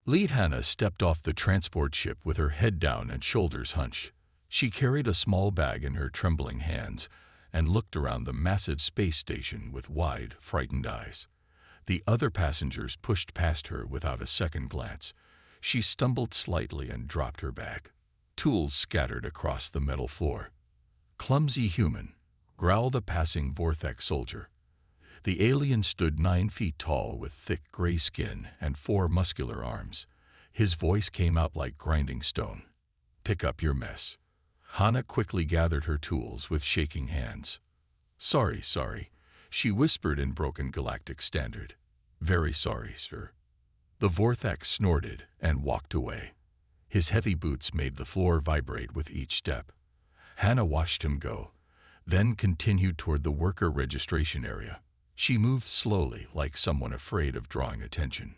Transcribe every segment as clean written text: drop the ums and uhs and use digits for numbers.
Lead Hannah stepped off the transport ship with her head down and shoulders hunched. She carried a small bag in her trembling hands and looked around the massive space station with wide, frightened eyes. The other passengers pushed past her without a second glance. She stumbled slightly and dropped her bag. Tools scattered across the metal floor. "Clumsy human," growled a passing Vortex soldier. The alien stood 9 feet tall with thick gray skin and 4 muscular arms. His voice came out like grinding stone. "Pick up your mess." Hannah quickly gathered her tools with shaking hands. Sorry, she whispered in broken Galactic standard. "Very sorry, sir." The Vortex snorted and walked away. His heavy boots made the floor vibrate with each step. Hannah watched him go, then continued toward the worker registration area. She moved slowly, like someone afraid of drawing attention.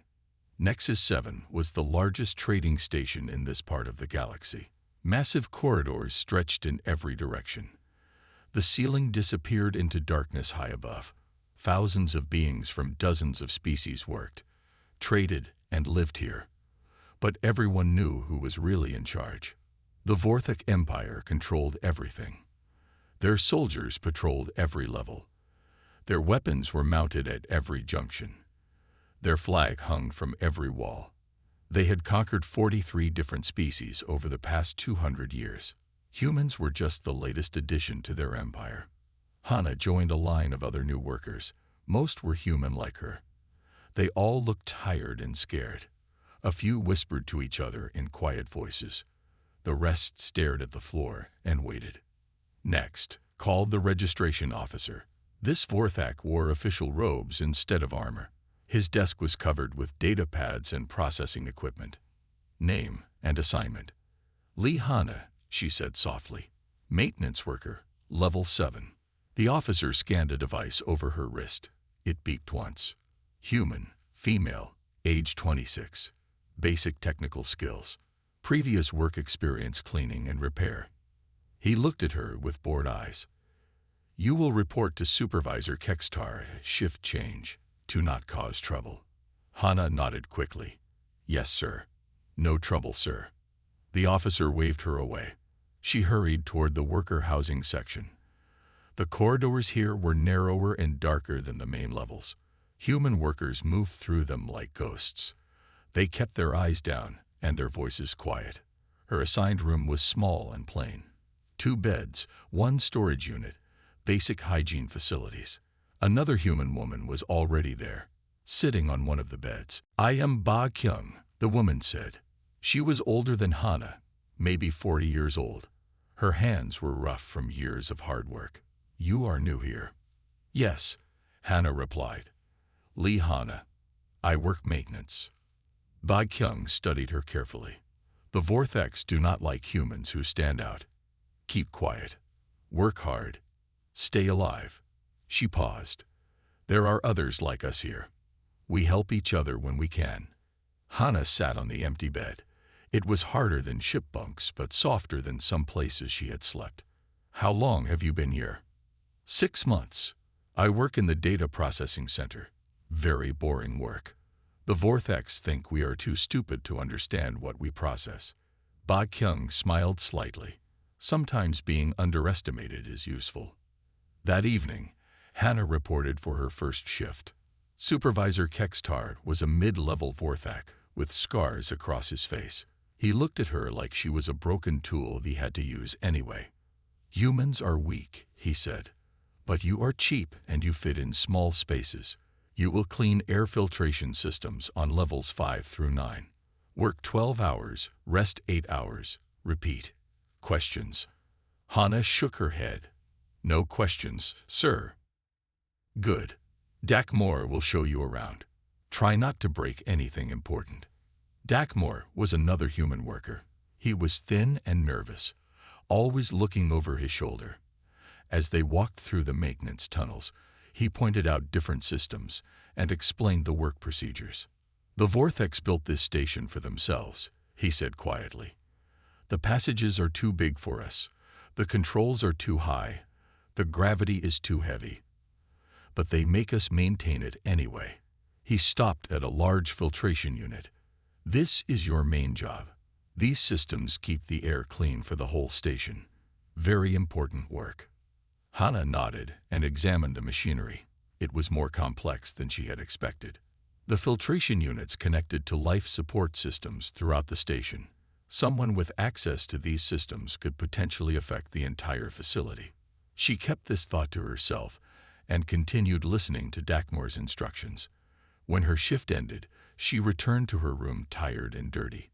Nexus 7 was the largest trading station in this part of the galaxy. Massive corridors stretched in every direction. The ceiling disappeared into darkness high above. Thousands of beings from dozens of species worked, traded, and lived here. But everyone knew who was really in charge. The Vorthic Empire controlled everything. Their soldiers patrolled every level. Their weapons were mounted at every junction. Their flag hung from every wall. They had conquered 43 different species over the past 200 years. Humans were just the latest addition to their empire. Hannah joined a line of other new workers. Most were human like her. They all looked tired and scared. A few whispered to each other in quiet voices. The rest stared at the floor and waited. "Next," called the registration officer. This Vorthak wore official robes instead of armor. His desk was covered with data pads and processing equipment. "Name and assignment." "Lee Hannah," she said softly. "Maintenance worker, level 7. The officer scanned a device over her wrist. It beeped once. "Human, female, age 26. Basic technical skills. Previous work experience cleaning and repair." He looked at her with bored eyes. "You will report to Supervisor Kextar, shift change, to not cause trouble." Hannah nodded quickly. "Yes, sir." "No trouble, sir." The officer waved her away. She hurried toward the worker housing section. The corridors here were narrower and darker than the main levels. Human workers moved through them like ghosts. They kept their eyes down and their voices quiet. Her assigned room was small and plain. 2 beds, 1 storage unit, basic hygiene facilities. Another human woman was already there, sitting on one of the beds. "I am Ba Kyung," the woman said. She was older than Hannah, maybe 40 years old. Her hands were rough from years of hard work. "You are new here?" "Yes," Hannah replied. "Lee Hannah. I work maintenance." Ba Kyung studied her carefully. "The Vortex do not like humans who stand out. Keep quiet. Work hard. Stay alive." She paused. "There are others like us here. We help each other when we can." Hannah sat on the empty bed. It was harder than ship bunks, but softer than some places she had slept. "How long have you been here?" 6 months. I work in the data processing center. Very boring work. The Vortex think we are too stupid to understand what we process." Ba Kyung smiled slightly. Sometimes being underestimated is useful. That evening, Hannah reported for her first shift. Supervisor Kextar was a mid-level Vorthak with scars across his face. He looked at her like she was a broken tool he had to use anyway. "Humans are weak," he said, "but you are cheap and you fit in small spaces. You will clean air filtration systems on levels 5 through 9. Work 12 hours, rest 8 hours. Repeat." "Questions?" Hannah shook her head. "No questions, sir." "Good. Dakmore will show you around. Try not to break anything important." Dakmore was another human worker. He was thin and nervous, always looking over his shoulder. As they walked through the maintenance tunnels, he pointed out different systems and explained the work procedures. "The Vortex built this station for themselves," he said quietly. "The passages are too big for us. The controls are too high. The gravity is too heavy. But they make us maintain it anyway." He stopped at a large filtration unit. This is your main job. These systems keep the air clean for the whole station. Very important work. Hana nodded and examined the machinery. It was more complex than she had expected. The filtration units connected to life support systems throughout the station. Someone with access to these systems could potentially affect the entire facility. She kept this thought to herself and continued listening to Dakmore's instructions. When her shift ended, she returned to her room tired and dirty.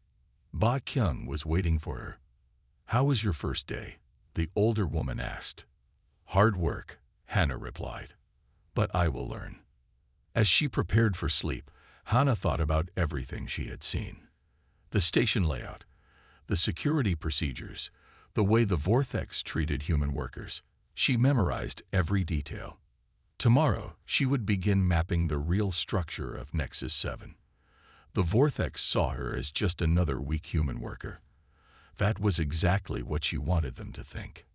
Ba Kyung was waiting for her. "How was your first day?" the older woman asked. "Hard work," Hana replied. "But I will learn." As she prepared for sleep, Hana thought about everything she had seen. The station layout, the security procedures, the way the Vortex treated human workers. She memorized every detail. Tomorrow, she would begin mapping the real structure of Nexus 7. The Vortex saw her as just another weak human worker. That was exactly what she wanted them to think.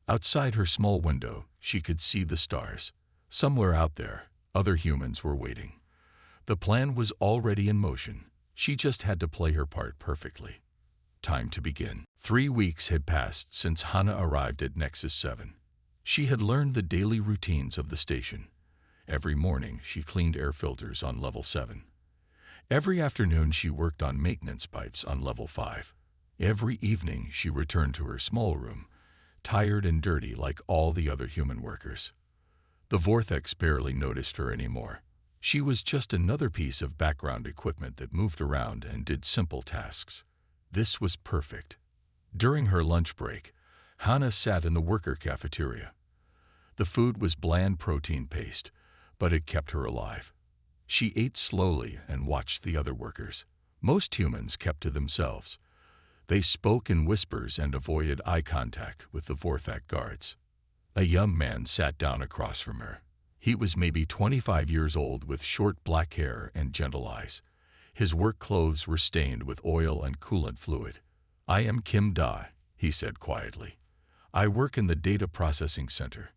Outside her small window, she could see the stars. Somewhere out there, other humans were waiting. The plan was already in motion. She just had to play her part perfectly. Time to begin. 3 weeks had passed since Hana arrived at Nexus 7. She had learned the daily routines of the station. Every morning, she cleaned air filters on level 7. Every afternoon, she worked on maintenance pipes on level 5. Every evening, she returned to her small room, tired and dirty like all the other human workers. The Vortex barely noticed her anymore. She was just another piece of background equipment that moved around and did simple tasks. This was perfect. During her lunch break, Hana sat in the worker cafeteria. The food was bland protein paste, but it kept her alive. She ate slowly and watched the other workers. Most humans kept to themselves. They spoke in whispers and avoided eye contact with the Vortex guards. A young man sat down across from her. He was maybe 25 years old with short black hair and gentle eyes. His work clothes were stained with oil and coolant fluid. "I am Kim Da," he said quietly. "I work in the data processing center."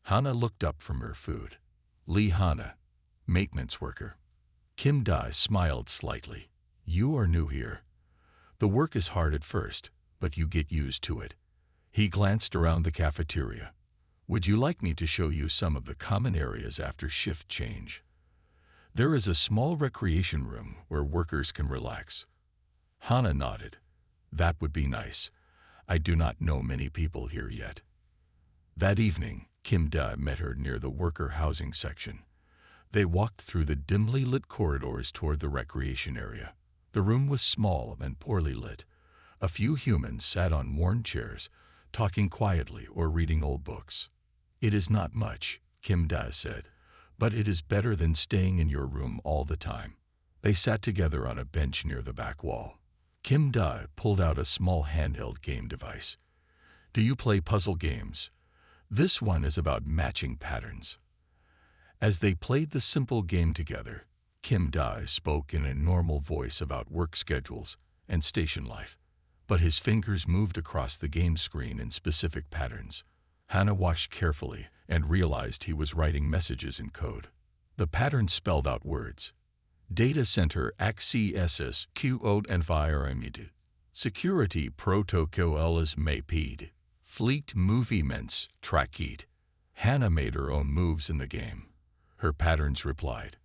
Hana looked up from her food. "Lee Hana, maintenance worker." Kim Da smiled slightly. "You are new here. The work is hard at first, but you get used to it." He glanced around the cafeteria. "Would you like me to show you some of the common areas after shift change? There is a small recreation room where workers can relax." Hana nodded. "That would be nice. I do not know many people here yet." That evening, Kim Da met her near the worker housing section. They walked through the dimly lit corridors toward the recreation area. The room was small and poorly lit. A few humans sat on worn chairs, talking quietly or reading old books. "It is not much," Kim Da said, "but it is better than staying in your room all the time." They sat together on a bench near the back wall. Kim Da pulled out a small handheld game device. "Do you play puzzle games? This one is about matching patterns." As they played the simple game together, Kim Da spoke in a normal voice about work schedules and station life, but his fingers moved across the game screen in specific patterns. Hana watched carefully and realized he was writing messages in code. The patterns spelled out words. Data Center Access Qod Environment. Security Protocols Maped. Fleet Movements Tracked. Hana made her own moves in the game. Her patterns replied.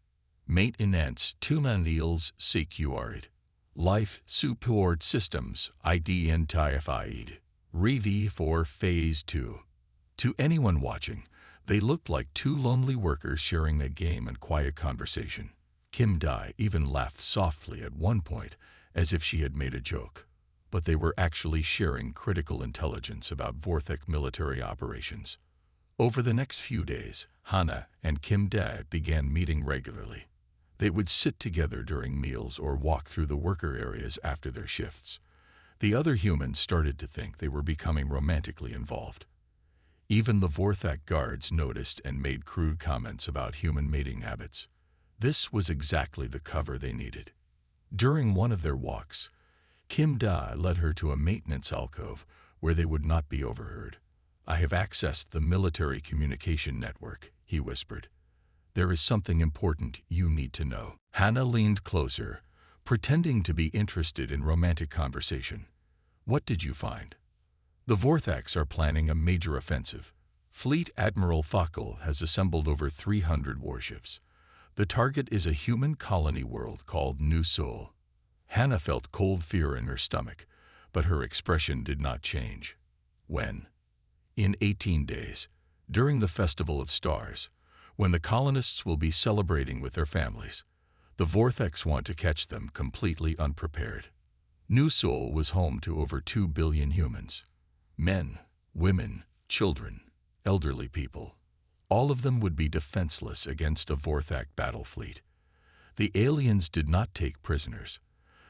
Maintenance Tumanils Secured. Life Support Systems Identified. Ready for Phase 2. To anyone watching, they looked like two lonely workers sharing a game and quiet conversation. Kim Da even laughed softly at one point, as if she had made a joke. But they were actually sharing critical intelligence about Vortex military operations. Over the next few days, Hana and Kim Da began meeting regularly. They would sit together during meals or walk through the worker areas after their shifts. The other humans started to think they were becoming romantically involved. Even the Vortex guards noticed and made crude comments about human mating habits. This was exactly the cover they needed. During one of their walks, Kim Da led her to a maintenance alcove where they would not be overheard. "I have accessed the military communication network," he whispered. "There is something important you need to know." Hana leaned closer, pretending to be interested in romantic conversation. "What did you find?" "The Vorthax are planning a major offensive. Fleet Admiral Fakal has assembled over 300 warships. The target is a human colony world called New Sol." Hannah felt cold fear in her stomach, but her expression did not change. "When?" "In 18 days, during the Festival of Stars, when the colonists will be celebrating with their families. The Vorthax want to catch them completely unprepared." New Sol was home to over 2 billion humans. Men, women, children, elderly people. All of them would be defenseless against a Vorthax battle fleet. The aliens did not take prisoners.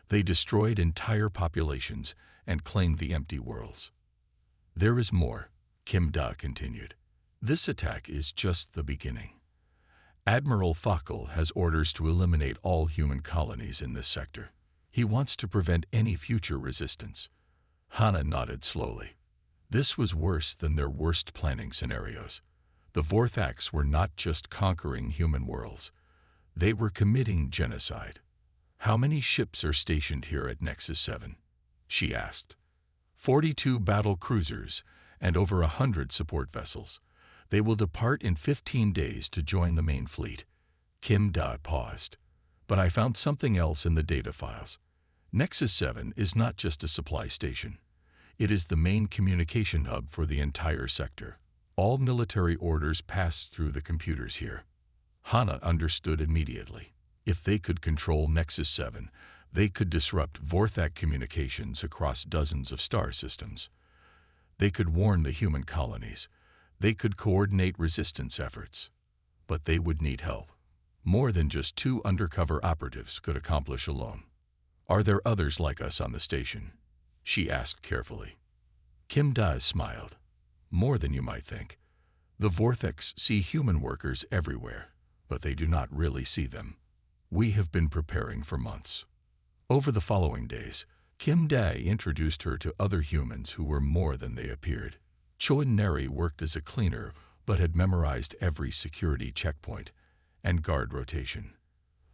They destroyed entire populations and claimed the empty worlds. "There is more," Kim Da continued. "This attack is just the beginning. Admiral Fakal has orders to eliminate all human colonies in this sector. He wants to prevent any future resistance." Hannah nodded slowly. This was worse than their worst planning scenarios. The Vorthax were not just conquering human worlds. They were committing genocide. "How many ships are stationed here at Nexus 7? She asked. 42 battle cruisers and over 100 support vessels. They will depart in 15 days to join the main fleet." Kim Da paused. "But I found something else in the data files. Nexus 7 is not just a supply station. It is the main communication hub for the entire sector. All military orders pass through the computers here." Hannah understood immediately. If they could control Nexus 7, they could disrupt Vorthax communications across dozens of star systems. They could warn the human colonies. They could coordinate resistance efforts. But they would need help. More than just 2 undercover operatives could accomplish alone. "Are there others like us on the station?" she asked carefully. Kim Da smiled. "More than you might think. The Vorthax see human workers everywhere, but they do not really see them. We have been preparing for months." Over the following days, Kim Da introduced her to other humans who were more than they appeared. Choin Neri worked as a cleaner, but had memorized every security checkpoint and guard rotation.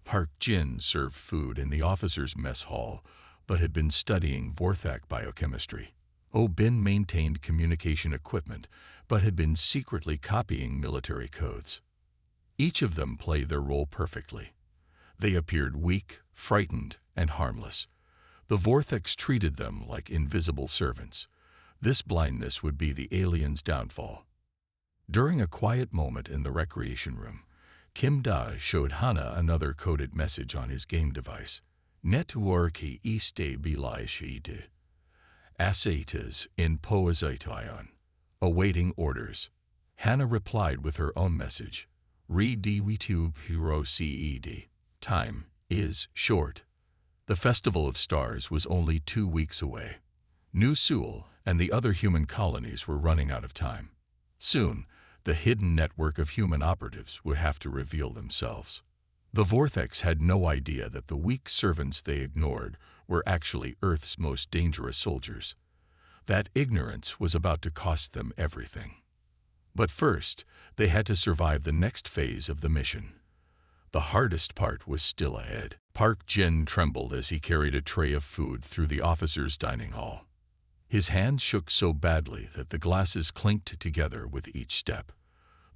Park Jin served food in the officers' mess hall, but had been studying Vorthax biochemistry. Oh Bin maintained communication equipment, but had been secretly copying military codes. Each of them played their role perfectly. They appeared weak, frightened, and harmless. The Vorthax treated them like invisible servants. This blindness would be the aliens' downfall. During a quiet moment in the recreation room, Kim Da showed Hannah another coded message on his game device. "Networki estabilized. Acetas in poesition. Awaiting orders." Hannah replied with her own message. "Re-dw2 hero ced. Time is short." The Festival of Stars was only 2 weeks away. New Sol and the other human colonies were running out of time. Soon, the hidden network of human operatives would have to reveal themselves. The Vorthax had no idea that the weak servants they ignored were actually Earth's most dangerous soldiers. That ignorance was about to cost them everything. But first, they had to survive the next phase of the mission. The hardest part was still ahead. Park Jin trembled as he carried a tray of food through the officers' dining hall. His hands shook so badly that the glasses clinked together with each step.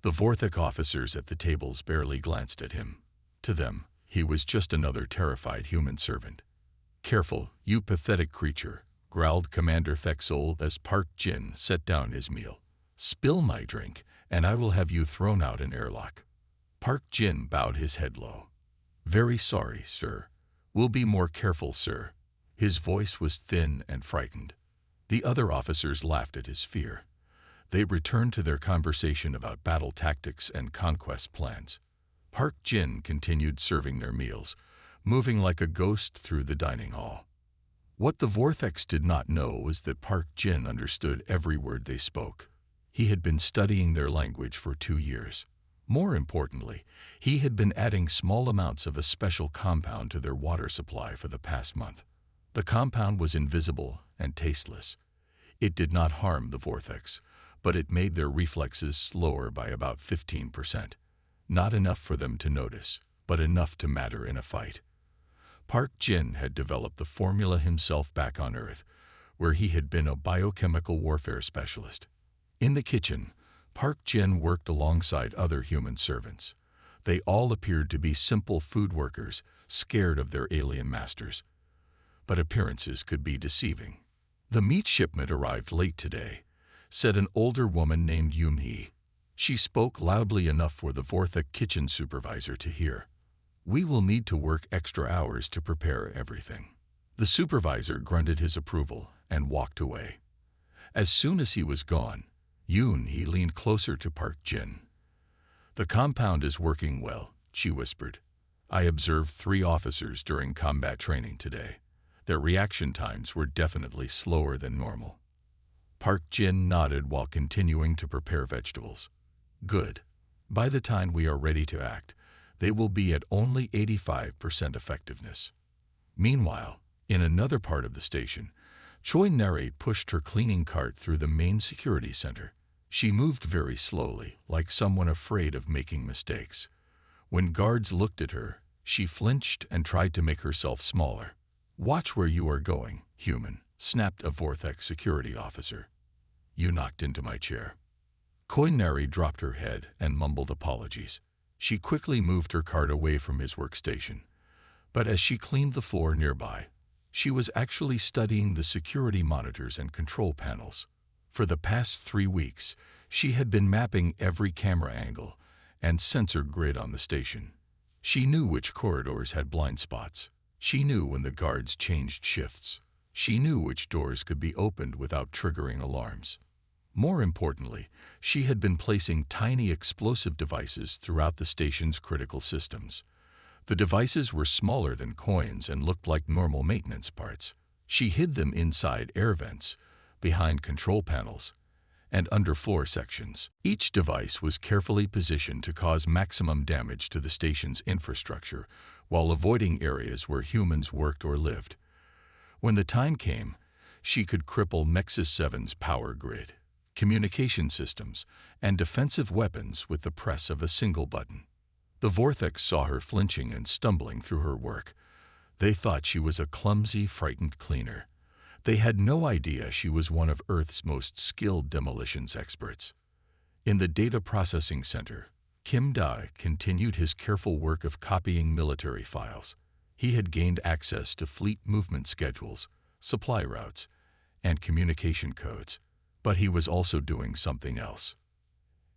The Vorthax officers at the tables barely glanced at him. To them, he was just another terrified human servant. "Careful, you pathetic creature," growled Commander Thexol as Park Jin set down his meal. "Spill my drink, and I will have you thrown out an airlock." Park Jin bowed his head low. "Very sorry, sir. We'll be more careful, sir." His voice was thin and frightened. The other officers laughed at his fear. They returned to their conversation about battle tactics and conquest plans. Park Jin continued serving their meals, moving like a ghost through the dining hall. What the Vorthax did not know was that Park Jin understood every word they spoke. He had been studying their language for 2 years. More importantly, he had been adding small amounts of a special compound to their water supply for the past month. The compound was invisible and tasteless. It did not harm the Vorthax, but it made their reflexes slower by about 15%. Not enough for them to notice, but enough to matter in a fight. Park Jin had developed the formula himself back on Earth, where he had been a biochemical warfare specialist. In the kitchen, Park Jin worked alongside other human servants. They all appeared to be simple food workers, scared of their alien masters. But appearances could be deceiving. "The meat shipment arrived late today," said an older woman named Yoon-hee. She spoke loudly enough for the Vorthak kitchen supervisor to hear. "We will need to work extra hours to prepare everything." The supervisor grunted his approval and walked away. As soon as he was gone, Yoon-hee leaned closer to Park Jin. "The compound is working well," she whispered. "I observed 3 officers during combat training today. Their reaction times were definitely slower than normal." Park Jin nodded while continuing to prepare vegetables. "Good. By the time we are ready to act, they will be at only 85% effectiveness." Meanwhile, in another part of the station, Choi Neri pushed her cleaning cart through the main security center. She moved very slowly, like someone afraid of making mistakes. When guards looked at her, she flinched and tried to make herself smaller. "Watch where you are going, human," snapped a Vorthak security officer. "You knocked into my chair." Choi Neri dropped her head and mumbled apologies. She quickly moved her cart away from his workstation. But as she cleaned the floor nearby, she was actually studying the security monitors and control panels. For the past 3 weeks, she had been mapping every camera angle and sensor grid on the station. She knew which corridors had blind spots. She knew when the guards changed shifts. She knew which doors could be opened without triggering alarms. More importantly, she had been placing tiny explosive devices throughout the station's critical systems. The devices were smaller than coins and looked like normal maintenance parts. She hid them inside air vents, behind control panels, and under floor sections. Each device was carefully positioned to cause maximum damage to the station's infrastructure while avoiding areas where humans worked or lived. When the time came, she could cripple Nexus 7's power grid, communication systems, and defensive weapons with the press of a single button. The Vorthaks saw her flinching and stumbling through her work. They thought she was a clumsy, frightened cleaner. They had no idea she was one of Earth's most skilled demolitions experts. In the data processing center, Kim Dai continued his careful work of copying military files. He had gained access to fleet movement schedules, supply routes, and communication codes. But he was also doing something else.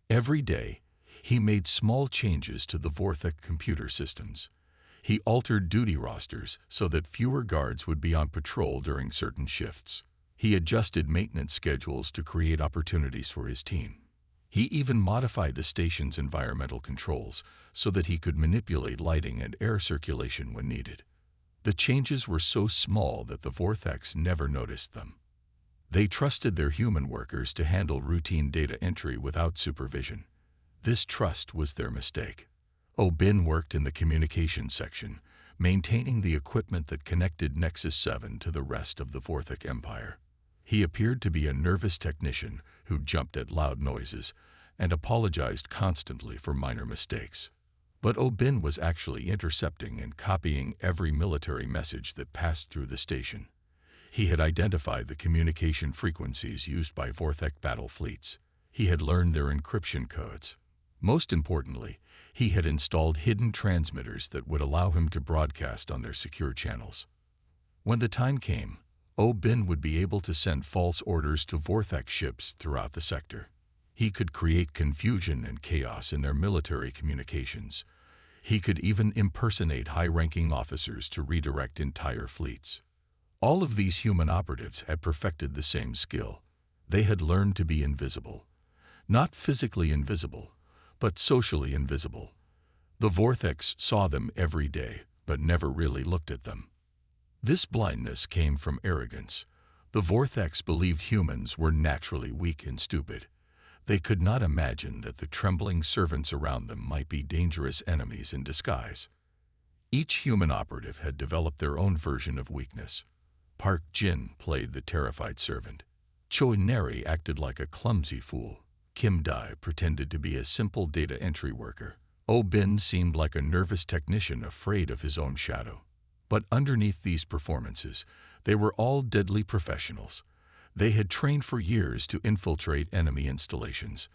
Every day, he made small changes to the Vorthak computer systems. He altered duty rosters so that fewer guards would be on patrol during certain shifts. He adjusted maintenance schedules to create opportunities for his team. He even modified the station's environmental controls so that he could manipulate lighting and air circulation when needed. The changes were so small that the Vorthaks never noticed them. They trusted their human workers to handle routine data entry without supervision. This trust was their mistake. Bin worked in the communications section, maintaining the equipment that connected Nexus 7 to the rest of the Vorthak Empire. He appeared to be a nervous technician who jumped at loud noises and apologized constantly for minor mistakes. But Bin was actually intercepting and copying every military message that passed through the station. He had identified the communication frequencies used by Vorthak battle fleets. He had learned their encryption codes. Most importantly, he had installed hidden transmitters that would allow him to broadcast on their secure channels. When the time came, Bin would be able to send false orders to Vorthak ships throughout the sector. He could create confusion and chaos in their military communications. He could even impersonate high-ranking officers to redirect entire fleets. All of these human operatives had perfected the same skill. They had learned to be invisible. Not physically invisible, but socially invisible. The Vorthaks saw them every day, but never really looked at them. This blindness came from arrogance. The Vorthaks believed humans were naturally weak and stupid. They could not imagine that the trembling servants around them might be dangerous enemies in disguise. Each human operative had developed their own version of weakness. Park Jin played the terrified servant. Choi Neri acted like a clumsy fool. Kim Dai pretended to be a simple data entry worker. Bin seemed like a nervous technician afraid of his own shadow. But underneath these performances, they were all deadly professionals. They had trained for years to infiltrate enemy installations.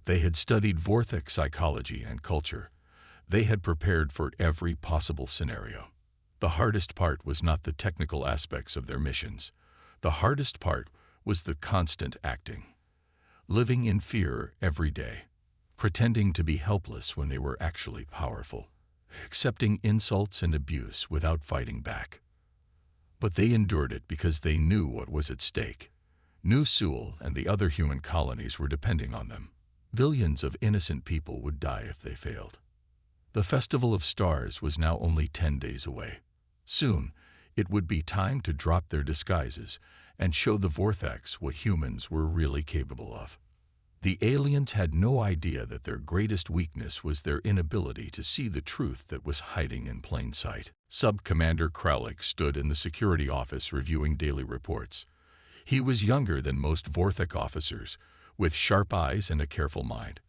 They had studied Vortex psychology and culture. They had prepared for every possible scenario. The hardest part was not the technical aspects of their missions. The hardest part was the constant acting. Living in fear every day. Pretending to be helpless when they were actually powerful. Accepting insults and abuse without fighting back. But they endured it because they knew what was at stake. New Seoul and the other human colonies were depending on them. Billions of innocent people would die if they failed. The Festival of Stars was now only 10 days away. Soon, it would be time to drop their disguises and show the Vortex what humans were really capable of. The aliens had no idea that their greatest weakness was their inability to see the truth that was hiding in plain sight. Sub-Commander Kralik stood in the security office reviewing daily reports. He was younger than most Vortex officers, with sharp eyes and a careful mind.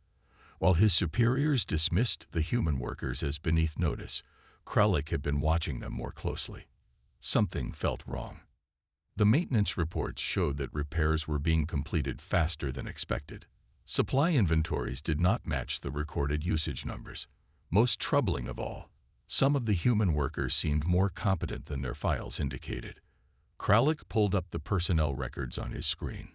While his superiors dismissed the human workers as beneath notice, Kralik had been watching them more closely. Something felt wrong. The maintenance reports showed that repairs were being completed faster than expected. Supply inventories did not match the recorded usage numbers. Most troubling of all, some of the human workers seemed more competent than their files indicated. Kralik pulled up the personnel records on his screen.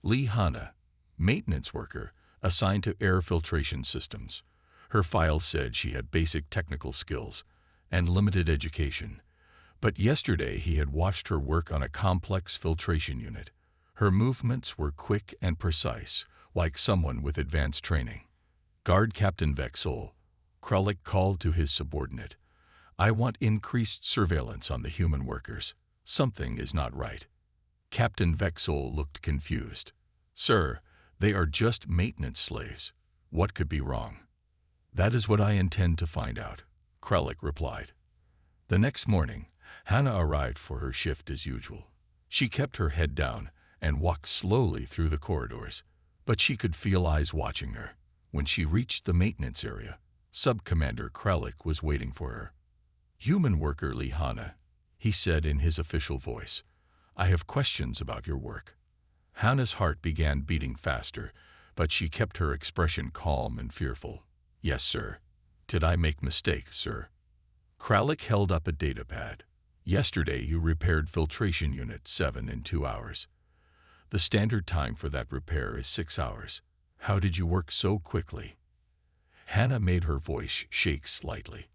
Lee Hanna, maintenance worker, assigned to air filtration systems. Her file said she had basic technical skills and limited education. But yesterday he had watched her work on a complex filtration unit. Her movements were quick and precise, like someone with advanced training. Guard Captain Vexol, Kralik called to his subordinate. I want increased surveillance on the human workers. Something is not right. Captain Vexol looked confused. Sir, they are just maintenance slaves. What could be wrong? That is what I intend to find out, Kralik replied. The next morning, Hannah arrived for her shift as usual. She kept her head down and walked slowly through the corridors, but she could feel eyes watching her. When she reached the maintenance area, Sub-Commander Kralik was waiting for her. Human worker Lee Hanna, he said in his official voice, I have questions about your work. Hannah's heart began beating faster, but she kept her expression calm and fearful. Yes, sir. Did I make mistakes, sir? Kralik held up a datapad. Yesterday you repaired filtration unit 7 in 2 hours. The standard time for that repair is 6 hours. How did you work so quickly? Hannah made her voice shake slightly.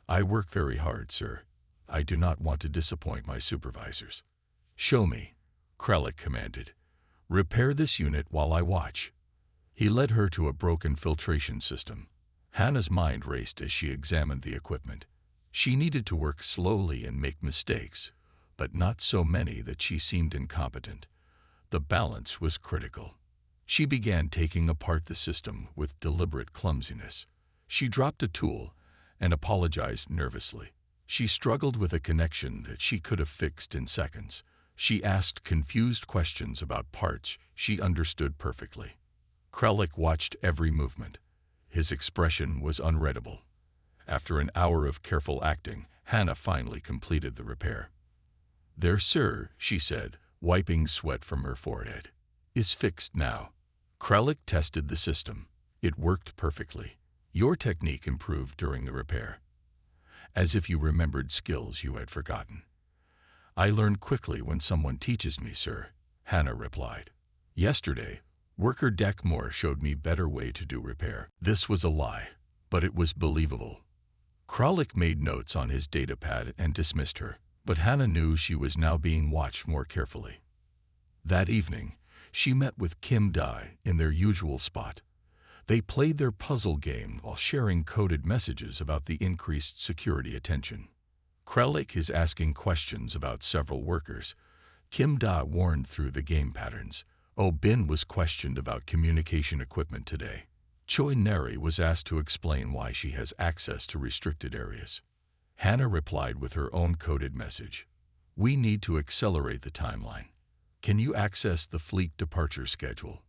I work very hard, sir. I do not want to disappoint my supervisors. Show me, Kralik commanded. Repair this unit while I watch. He led her to a broken filtration system. Hannah's mind raced as she examined the equipment. She needed to work slowly and make mistakes, but not so many that she seemed incompetent. The balance was critical. She began taking apart the system with deliberate clumsiness. She dropped a tool and apologized nervously. She struggled with a connection that she could have fixed in seconds. She asked confused questions about parts she understood perfectly. Kralik watched every movement. His expression was unreadable. After an hour of careful acting, Hannah finally completed the repair. There, sir, she said, wiping sweat from her forehead. Is fixed now. Kralik tested the system. It worked perfectly. Your technique improved during the repair. As if you remembered skills you had forgotten. I learn quickly when someone teaches me, sir, Hannah replied. Yesterday, worker Deckmore showed me better way to do repair. This was a lie, but it was believable. Kralik made notes on his datapad and dismissed her, but Hannah knew she was now being watched more carefully. That evening, she met with Kim Dai in their usual spot. They played their puzzle game while sharing coded messages about the increased security attention. Kralik is asking questions about several workers. Kim Da warned through the game patterns. Oh Bin was questioned about communication equipment today. Choi Neri was asked to explain why she has access to restricted areas. Hannah replied with her own coded message. We need to accelerate the timeline. Can you access the fleet departure schedule?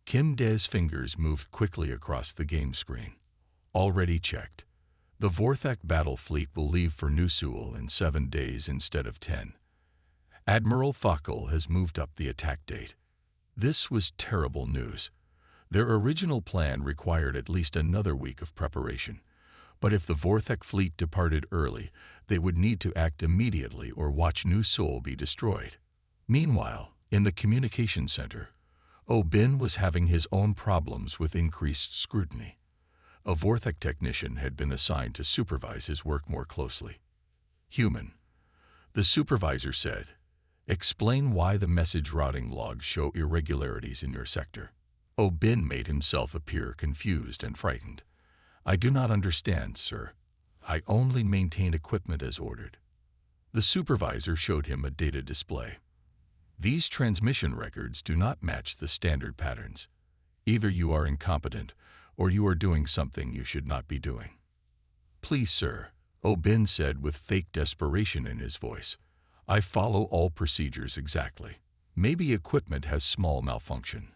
Kim Dae's fingers moved quickly across the game screen. Already checked. The Vorthak battle fleet will leave for New Seoul in 7 days instead of 10. Admiral Fakal has moved up the attack date. This was terrible news. Their original plan required at least another week of preparation. But if the Vorthak fleet departed early, they would need to act immediately or watch New Seoul be destroyed. Meanwhile, in the communication center, Bin was having his own problems with increased scrutiny. A Vorthak technician had been assigned to supervise his work more closely. Human. The supervisor said, "Explain why the message routing logs show irregularities in your sector." Bin made himself appear confused and frightened. "I do not understand, sir. I only maintain equipment as ordered." The supervisor showed him a data display. "These transmission records do not match the standard patterns. Either you are incompetent, or you are doing something you should not be doing." "Please, sir," Bin said with fake desperation in his voice. "I follow all procedures exactly. Maybe equipment has small malfunction."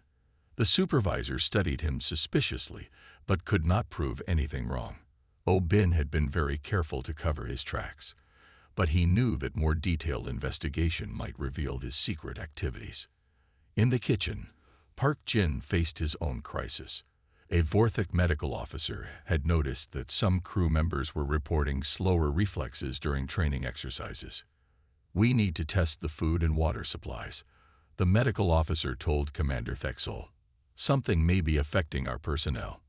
The supervisor studied him suspiciously, but could not prove anything wrong. Bin had been very careful to cover his tracks, but he knew that more detailed investigation might reveal his secret activities. In the kitchen, Park Jin faced his own crisis. A Vorthak medical officer had noticed that some crew members were reporting slower reflexes during training exercises. "We need to test the food and water supplies," the medical officer told Commander Thexol. "Something may be affecting our personnel."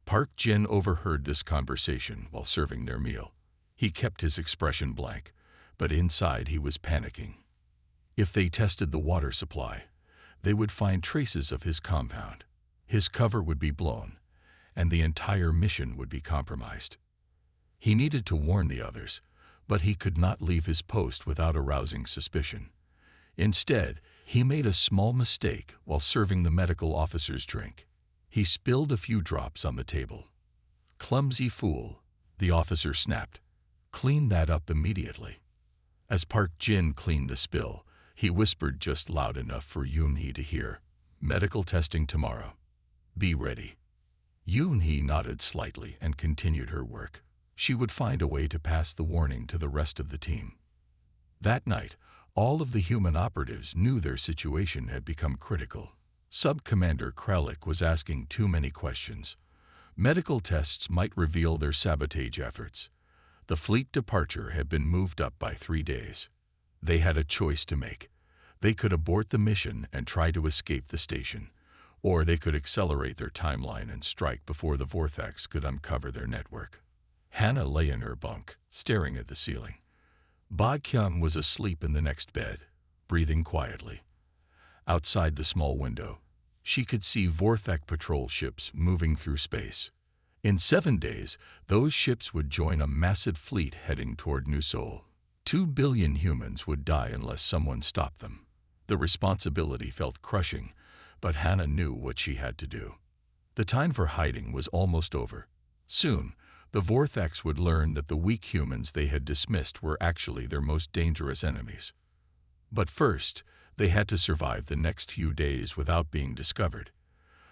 Park Jin overheard this conversation while serving their meal. He kept his expression blank, but inside he was panicking. If they tested the water supply, they would find traces of his compound. His cover would be blown, and the entire mission would be compromised. He needed to warn the others, but he could not leave his post without arousing suspicion. Instead, he made a small mistake while serving the medical officer's drink. He spilled a few drops on the table. "Clumsy fool," the officer snapped. "Clean that up immediately." As Park Jin cleaned the spill, he whispered just loud enough for Yoon-hee to hear, "Medical testing tomorrow. Be ready." Yoon-hee nodded slightly and continued her work. She would find a way to pass the warning to the rest of the team. That night, all of the human operatives knew their situation had become critical. Sub-Commander Kralik was asking too many questions. Medical tests might reveal their sabotage efforts. The fleet departure had been moved up by 3 days. They had a choice to make. They could abort the mission and try to escape the station, or they could accelerate their timeline and strike before the Vorthaks could uncover their network. Hannah lay in her bunk, staring at the ceiling. Ba Kyung was asleep in the next bed, breathing quietly. Outside the small window, she could see Vorthak patrol ships moving through space. In 7 days, those ships would join a massive fleet heading toward New Seoul. 2 billion humans would die unless someone stopped them. The responsibility felt crushing, but Hannah knew what she had to do. The time for hiding was almost over. Soon, the Vorthaks would learn that the weak humans they had dismissed were actually their most dangerous enemies. But first, they had to survive the next few days without being discovered.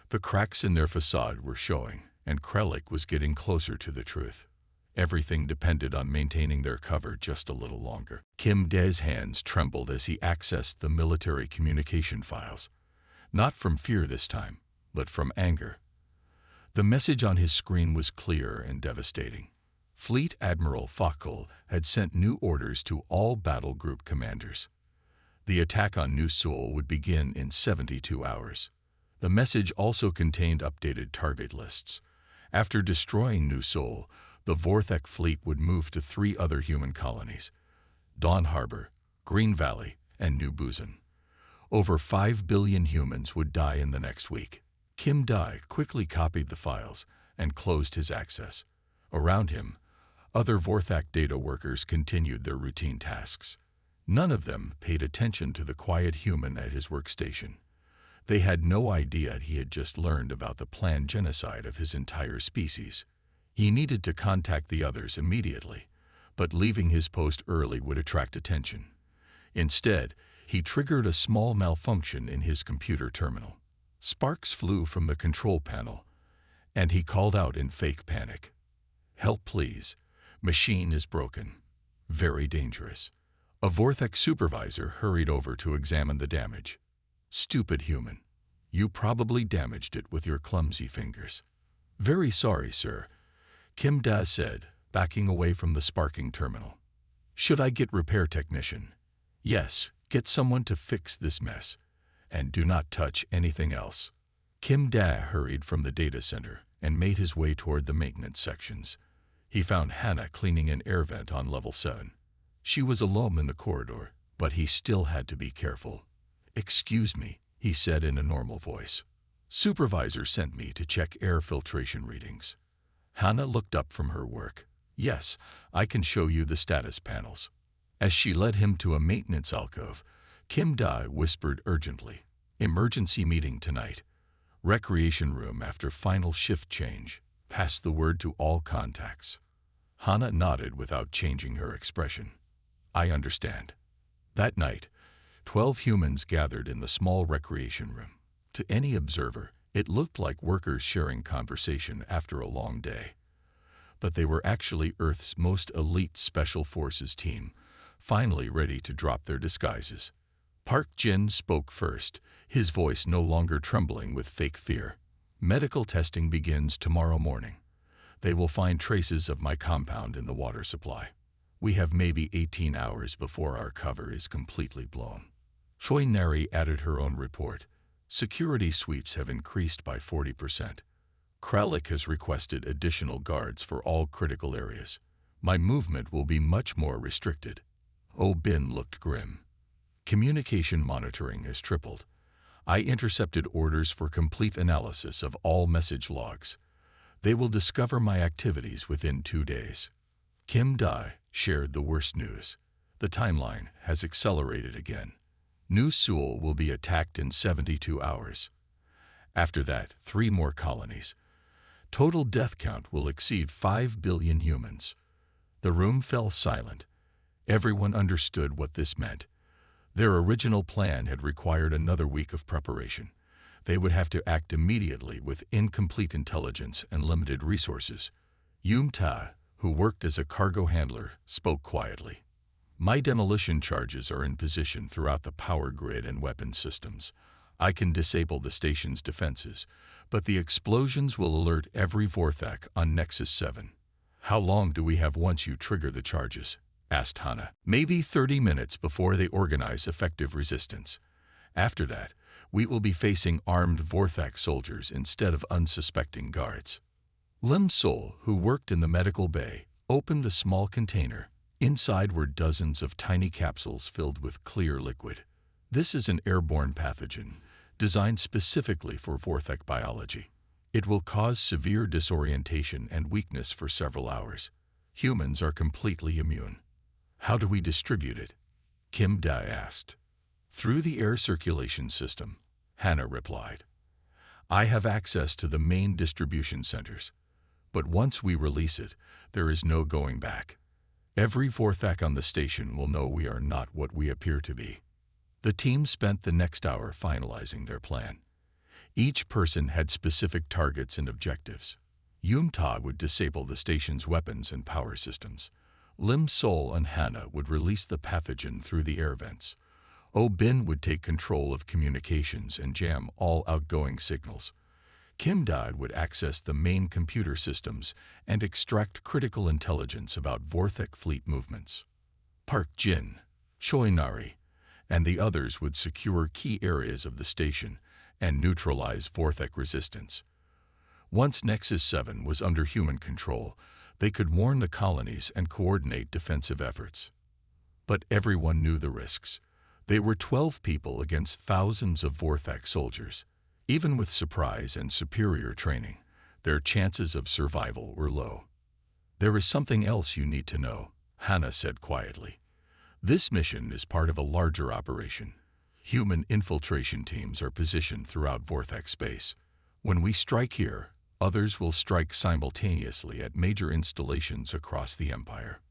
The cracks in their facade were showing, and Kralik was getting closer to the truth. Everything depended on maintaining their cover just a little longer. Kim Dae's hands trembled as he accessed the military communication files. Not from fear this time, but from anger. The message on his screen was clear and devastating. Fleet Admiral Fakal had sent new orders to all battle group commanders. The attack on New Seoul would begin in 72 hours. The message also contained updated target lists. After destroying New Seoul, the Vorthak fleet would move to 3 other human colonies: Dawn Harbor, Green Valley, and New Busan. Over 5 billion humans would die in the next week. Kim Dae quickly copied the files and closed his access. Around him, other Vorthak data workers continued their routine tasks. None of them paid attention to the quiet human at his workstation. They had no idea he had just learned about the planned genocide of his entire species. He needed to contact the others immediately, but leaving his post early would attract attention. Instead, he triggered a small malfunction in his computer terminal. Sparks flew from the control panel, and he called out in fake panic, "Help, please. Machine is broken. Very dangerous. A Vortex supervisor hurried over to examine the damage. Stupid human. You probably damaged it with your clumsy fingers. Very sorry, sir, Kim Da said, backing away from the sparking terminal. Should I get repair technician? Yes, get someone to fix this mess. And do not touch anything else. Kim Da hurried from the data center and made his way toward the maintenance sections. He found Hannah cleaning an air vent on level 7. She was alone in the corridor, but he still had to be careful. Excuse me, he said in a normal voice. Supervisor sent me to check air filtration readings. Hannah looked up from her work. Yes, I can show you the status panels. As she led him to a maintenance alcove, Kim Da whispered urgently, emergency meeting tonight. Recreation room after final shift change. Pass the word to all contacts. Hannah nodded without changing her expression. I understand. That night, 12 humans gathered in the small recreation room. To any observer, it looked like workers sharing conversation after a long day. But they were actually Earth's most elite Special Forces team, finally ready to drop their disguises. Park Jin spoke first, his voice no longer trembling with fake fear. Medical testing begins tomorrow morning. They will find traces of my compound in the water supply. We have maybe 18 hours before our cover is completely blown. Choi Nari added her own report. Security sweeps have increased by 40%. Kralik has requested additional guards for all critical areas. My movement will be much more restricted. Oh Bin looked grim. Communication monitoring has tripled. I intercepted orders for complete analysis of all message logs. They will discover my activities within 2 days. Kim Da shared the worst news. The timeline has accelerated again. New Seoul will be attacked in 72 hours. After that, 3 more colonies. Total death count will exceed 5 billion humans. The room fell silent. Everyone understood what this meant. Their original plan had required another week of preparation. They would have to act immediately with incomplete intelligence and limited resources. Yum Ta, who worked as a cargo handler, spoke quietly. My demolition charges are in position throughout the power grid and weapon systems. I can disable the station's defenses, but the explosions will alert every Vorthak on Nexus 7. How long do we have once you trigger the charges? Asked Hannah. Maybe 30 minutes before they organize effective resistance. After that, we will be facing armed Vorthak soldiers instead of unsuspecting guards. Lim Sol, who worked in the medical bay, opened a small container. Inside were dozens of tiny capsules filled with clear liquid. This is an airborne pathogen, designed specifically for Vorthak biology. It will cause severe disorientation and weakness for several hours. Humans are completely immune. How do we distribute it? Kim Da asked. Through the air circulation system, Hannah replied. I have access to the main distribution centers. But once we release it, there is no going back. Every Vorthak on the station will know we are not what we appear to be. The team spent the next hour finalizing their plan. Each person had specific targets and objectives. Yum Ta would disable the station's weapons and power systems. Lim Sol and Hannah would release the pathogen through the air vents. Oh Bin would take control of communications and jam all outgoing signals. Kim Da would access the main computer systems and extract critical intelligence about Vorthak fleet movements. Park Jin, Choi Nari, and the others would secure key areas of the station and neutralize Vorthak resistance. Once Nexus 7 was under human control, they could warn the colonies and coordinate defensive efforts. But everyone knew the risks. They were 12 people against thousands of Vorthak soldiers. Even with surprise and superior training, their chances of survival were low. There is something else you need to know, Hannah said quietly. This mission is part of a larger operation. Human infiltration teams are positioned throughout Vorthak space. When we strike here, others will strike simultaneously at major installations across the Empire.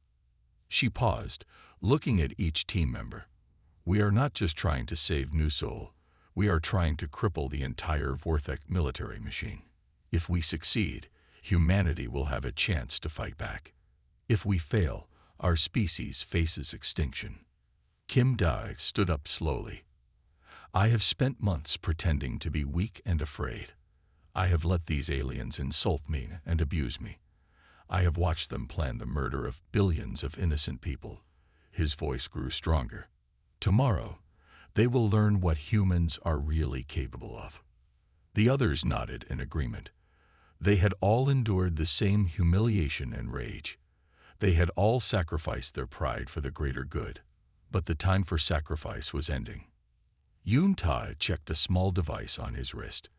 She paused, looking at each team member. We are not just trying to save New Seoul. We are trying to cripple the entire Vorthak military machine. If we succeed, humanity will have a chance to fight back. If we fail, our species faces extinction. Kim Dai stood up slowly. I have spent months pretending to be weak and afraid. I have let these aliens insult me and abuse me. I have watched them plan the murder of billions of innocent people. His voice grew stronger. Tomorrow, they will learn what humans are really capable of. The others nodded in agreement. They had all endured the same humiliation and rage. They had all sacrificed their pride for the greater good. But the time for sacrifice was ending. Yun Ta checked a small device on his wrist.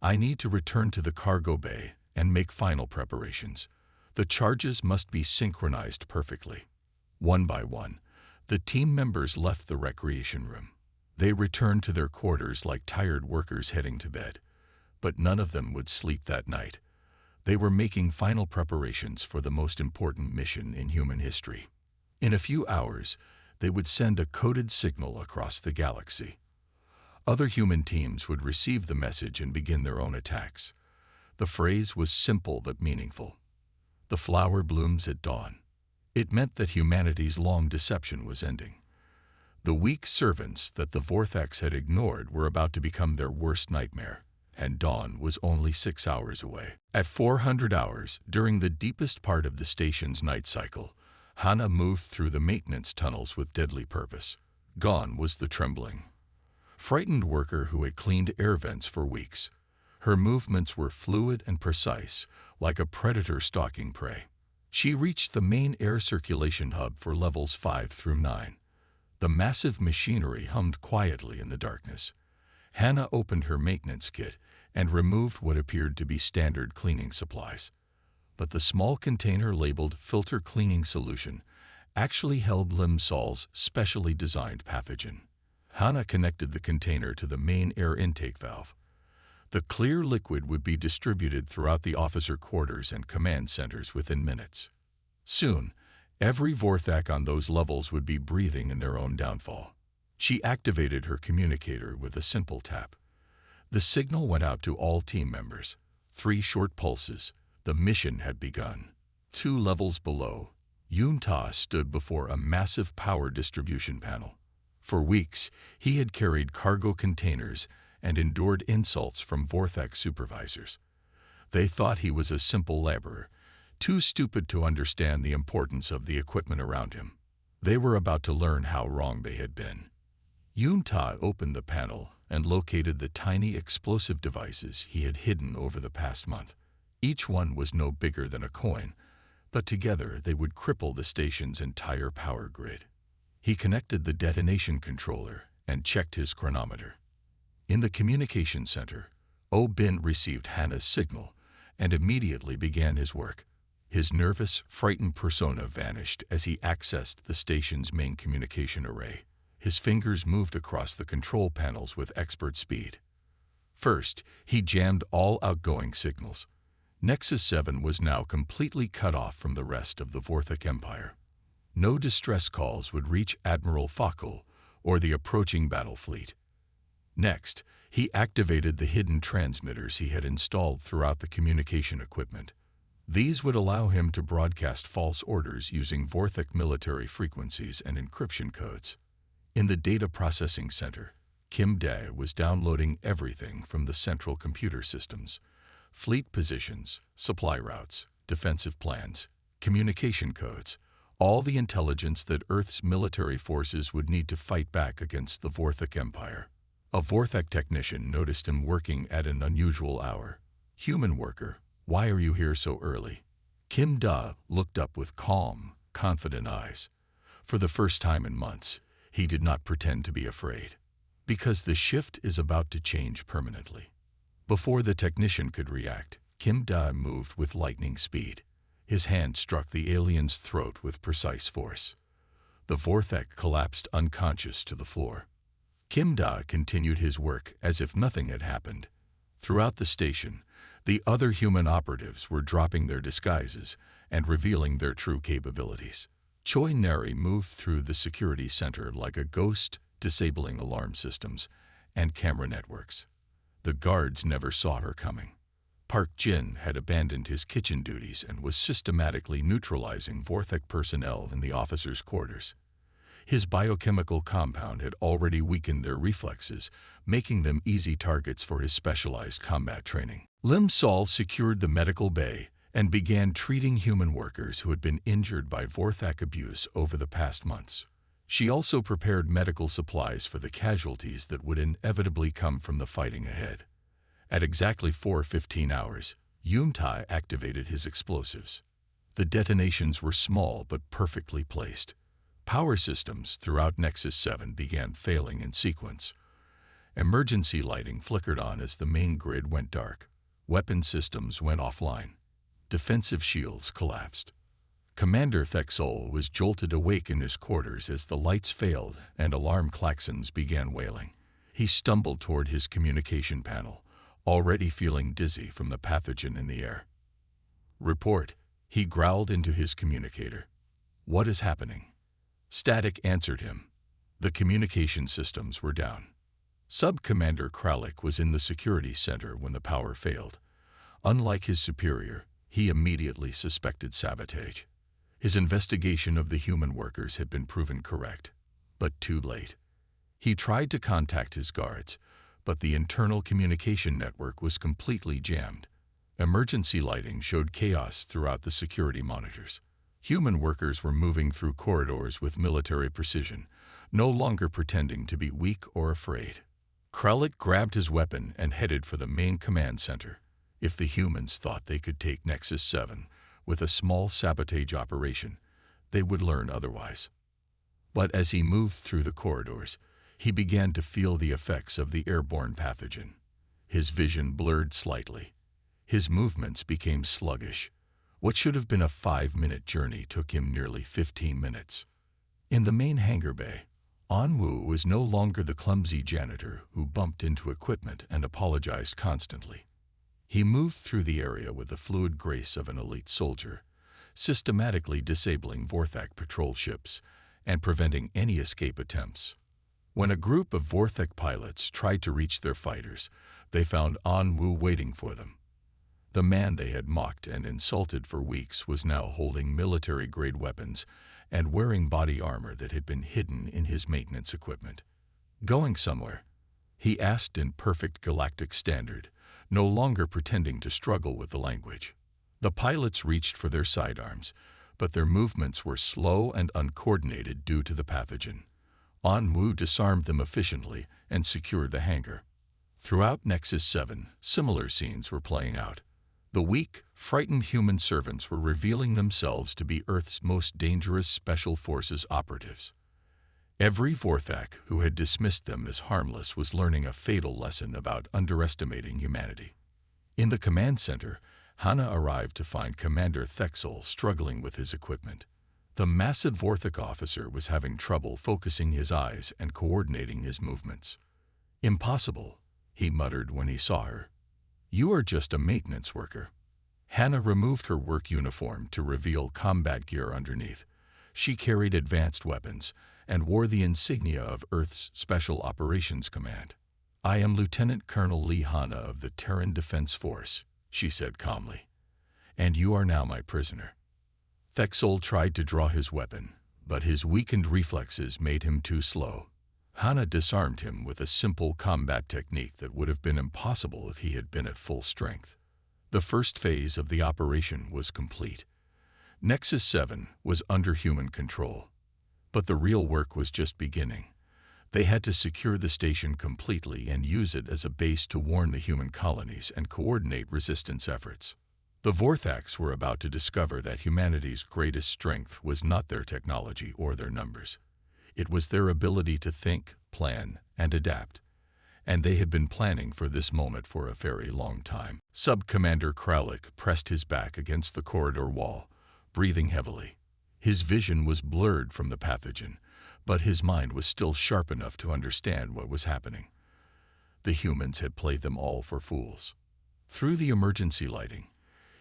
I need to return to the cargo bay and make final preparations. The charges must be synchronized perfectly. One by one, the team members left the recreation room. They returned to their quarters like tired workers heading to bed. But none of them would sleep that night. They were making final preparations for the most important mission in human history. In a few hours, they would send a coded signal across the galaxy. Other human teams would receive the message and begin their own attacks. The phrase was simple but meaningful. The flower blooms at dawn. It meant that humanity's long deception was ending. The weak servants that the Vortex had ignored were about to become their worst nightmare, and dawn was only 6 hours away. At 400 hours, during the deepest part of the station's night cycle, Hannah moved through the maintenance tunnels with deadly purpose. Gone was the trembling. Frightened worker who had cleaned air vents for weeks. Her movements were fluid and precise, like a predator stalking prey. She reached the main air circulation hub for levels 5 through 9. The massive machinery hummed quietly in the darkness. Hannah opened her maintenance kit and removed what appeared to be standard cleaning supplies. But the small container labeled filter cleaning solution actually held Limsol's specially designed pathogen. Hannah connected the container to the main air intake valve. The clear liquid would be distributed throughout the officer quarters and command centers within minutes. Soon, every Vorthak on those levels would be breathing in their own downfall. She activated her communicator with a simple tap. The signal went out to all team members. 3 short pulses. The mission had begun. 2 levels below, Yun Ta stood before a massive power distribution panel. For weeks, he had carried cargo containers and endured insults from Vorthak supervisors. They thought he was a simple laborer, too stupid to understand the importance of the equipment around him. They were about to learn how wrong they had been. Yun Ta opened the panel and located the tiny explosive devices he had hidden over the past month. Each one was no bigger than a coin, but together they would cripple the station's entire power grid. He connected the detonation controller and checked his chronometer. In the communication center, Oh-Bin received Hannah's signal and immediately began his work. His nervous, frightened persona vanished as he accessed the station's main communication array. His fingers moved across the control panels with expert speed. First, he jammed all outgoing signals. Nexus 7 was now completely cut off from the rest of the Vorthak Empire. No distress calls would reach Admiral Fakul or the approaching battle fleet. Next, he activated the hidden transmitters he had installed throughout the communication equipment. These would allow him to broadcast false orders using Vorthak military frequencies and encryption codes. In the data processing center, Kim Dae was downloading everything from the central computer systems: fleet positions, supply routes, defensive plans, communication codes, all the intelligence that Earth's military forces would need to fight back against the Vorthak Empire. A Vorthak technician noticed him working at an unusual hour. "Human worker, why are you here so early?" Kim Da looked up with calm, confident eyes. For the first time in months, he did not pretend to be afraid. Because the shift is about to change permanently. Before the technician could react, Kim Da moved with lightning speed. His hand struck the alien's throat with precise force. The Vorthak collapsed unconscious to the floor. Kim Da continued his work as if nothing had happened. Throughout the station, the other human operatives were dropping their disguises and revealing their true capabilities. Choi Neri moved through the security center like a ghost, disabling alarm systems and camera networks. The guards never saw her coming. Park Jin had abandoned his kitchen duties and was systematically neutralizing Vorthek personnel in the officers' quarters. His biochemical compound had already weakened their reflexes, making them easy targets for his specialized combat training. Lim Sol secured the medical bay and began treating human workers who had been injured by Vorthek abuse over the past months. She also prepared medical supplies for the casualties that would inevitably come from the fighting ahead. At exactly 4:15 hours, Yuntai activated his explosives. The detonations were small but perfectly placed. Power systems throughout Nexus 7 began failing in sequence. Emergency lighting flickered on as the main grid went dark. Weapon systems went offline. Defensive shields collapsed. Commander Thexol was jolted awake in his quarters as the lights failed and alarm klaxons began wailing. He stumbled toward his communication panel, already feeling dizzy from the pathogen in the air. "Report," he growled into his communicator. "What is happening?" Static answered him. The communication systems were down. Sub-Commander Kralik was in the security center when the power failed. Unlike his superior, he immediately suspected sabotage. His investigation of the human workers had been proven correct, but too late. He tried to contact his guards, but the internal communication network was completely jammed. Emergency lighting showed chaos throughout the security monitors. Human workers were moving through corridors with military precision, no longer pretending to be weak or afraid. Kralik grabbed his weapon and headed for the main command center. If the humans thought they could take Nexus 7 with a small sabotage operation, they would learn otherwise. But as he moved through the corridors, he began to feel the effects of the airborne pathogen. His vision blurred slightly. His movements became sluggish. What should have been a 5-minute journey took him nearly 15 minutes. In the main hangar bay, Anwu was no longer the clumsy janitor who bumped into equipment and apologized constantly. He moved through the area with the fluid grace of an elite soldier, systematically disabling Vorthek patrol ships and preventing any escape attempts. When a group of Vorthek pilots tried to reach their fighters, they found Anwu waiting for them. The man they had mocked and insulted for weeks was now holding military-grade weapons and wearing body armor that had been hidden in his maintenance equipment. "Going somewhere?" he asked in perfect Galactic standard, no longer pretending to struggle with the language. The pilots reached for their sidearms, but their movements were slow and uncoordinated due to the pathogen. Anwu disarmed them efficiently and secured the hangar. Throughout Nexus 7, similar scenes were playing out. The weak, frightened human servants were revealing themselves to be Earth's most dangerous special forces operatives. Every Vorthek who had dismissed them as harmless was learning a fatal lesson about underestimating humanity. In the command center, Hana arrived to find Commander Thexol struggling with his equipment. The massive Vorthek officer was having trouble focusing his eyes and coordinating his movements. "Impossible," he muttered when he saw her. "You are just a maintenance worker." Hana removed her work uniform to reveal combat gear underneath. She carried advanced weapons and wore the insignia of Earth's Special Operations Command. "I am Lieutenant Colonel Lee Hana of the Terran Defense Force," she said calmly. "And you are now my prisoner." Thexol tried to draw his weapon, but his weakened reflexes made him too slow. Hana disarmed him with a simple combat technique that would have been impossible if he had been at full strength. The first phase of the operation was complete. Nexus 7 was under human control. But the real work was just beginning. They had to secure the station completely and use it as a base to warn the human colonies and coordinate resistance efforts. The Vortheks were about to discover that humanity's greatest strength was not their technology or their numbers. It was their ability to think, plan, and adapt. And they had been planning for this moment for a very long time. Sub-Commander Kralik pressed his back against the corridor wall, breathing heavily. His vision was blurred from the pathogen, but his mind was still sharp enough to understand what was happening. The humans had played them all for fools. Through the emergency lighting,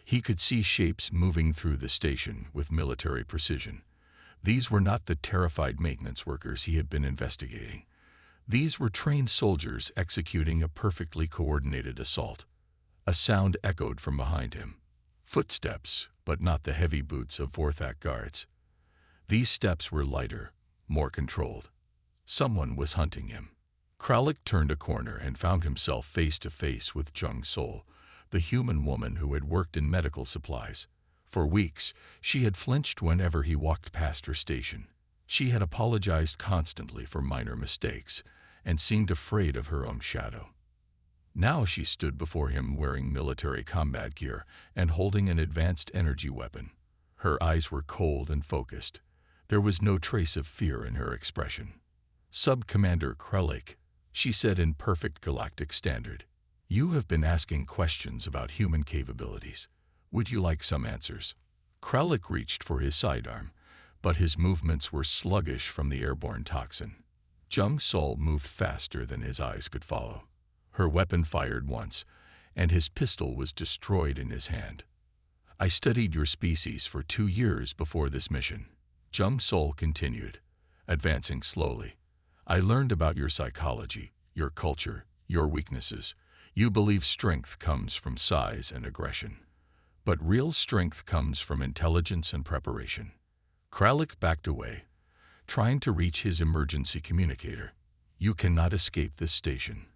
he could see shapes moving through the station with military precision. These were not the terrified maintenance workers he had been investigating. These were trained soldiers executing a perfectly coordinated assault. A sound echoed from behind him. Footsteps, but not the heavy boots of Vorthak guards. These steps were lighter, more controlled. Someone was hunting him. Kralik turned a corner and found himself face to face with Jung Sol, the human woman who had worked in medical supplies. For weeks, she had flinched whenever he walked past her station. She had apologized constantly for minor mistakes and seemed afraid of her own shadow. Now she stood before him wearing military combat gear and holding an advanced energy weapon. Her eyes were cold and focused. There was no trace of fear in her expression. "Sub-Commander Kralik," she said in perfect Galactic standard, "you have been asking questions about human capabilities. Would you like some answers?" Kralik reached for his sidearm, but his movements were sluggish from the airborne toxin. Jung Sol moved faster than his eyes could follow. Her weapon fired once, and his pistol was destroyed in his hand. "I studied your species for 2 years before this mission," Jung Sol continued, advancing slowly. "I learned about your psychology, your culture, your weaknesses. You believe strength comes from size and aggression. But real strength comes from intelligence and preparation." Kralik backed away, trying to reach his emergency communicator. "You cannot escape this station.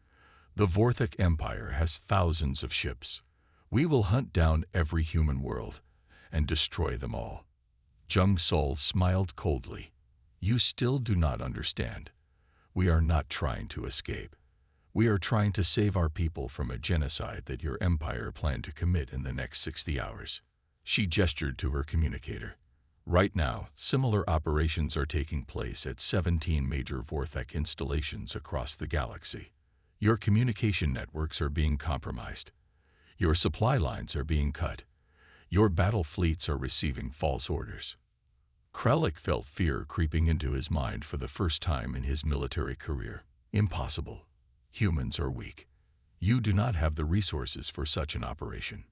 The Vorthak Empire has thousands of ships. We will hunt down every human world and destroy them all." Jung Sol smiled coldly. "You still do not understand. We are not trying to escape. We are trying to save our people from a genocide that your empire planned to commit in the next 60 hours. She gestured to her communicator. "Right now, similar operations are taking place at 17 major Vorthak installations across the galaxy. Your communication networks are being compromised. Your supply lines are being cut. Your battle fleets are receiving false orders." Kralik felt fear creeping into his mind for the first time in his military career. "Impossible. Humans are weak. You do not have the resources for such an operation."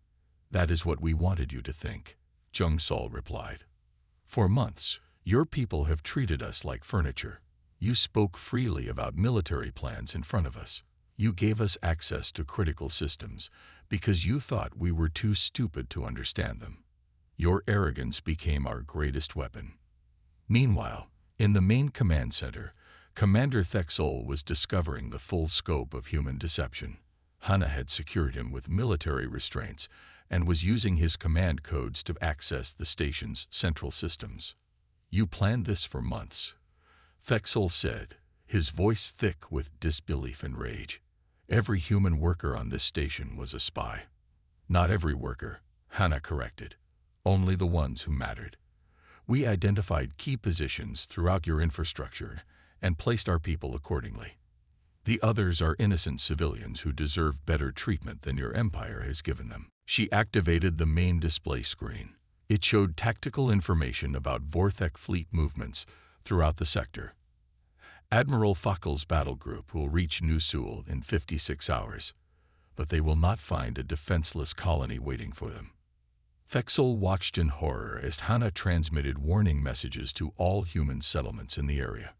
"That is what we wanted you to think," Jung Sol replied. "For months, your people have treated us like furniture. You spoke freely about military plans in front of us. You gave us access to critical systems because you thought we were too stupid to understand them. Your arrogance became our greatest weapon." Meanwhile, in the main command center, Commander Thexol was discovering the full scope of human deception. Hana had secured him with military restraints and was using his command codes to access the station's central systems. "You planned this for months," Thexol said, his voice thick with disbelief and rage. "Every human worker on this station was a spy." "Not every worker," Hana corrected. "Only the ones who mattered. We identified key positions throughout your infrastructure and placed our people accordingly. The others are innocent civilians who deserve better treatment than your empire has given them." She activated the main display screen. It showed tactical information about Vorthak fleet movements throughout the sector. "Admiral Fakel's battle group will reach New Seoul in 56 hours, but they will not find a defenseless colony waiting for them." Thexol watched in horror as Hana transmitted warning messages to all human settlements in the area.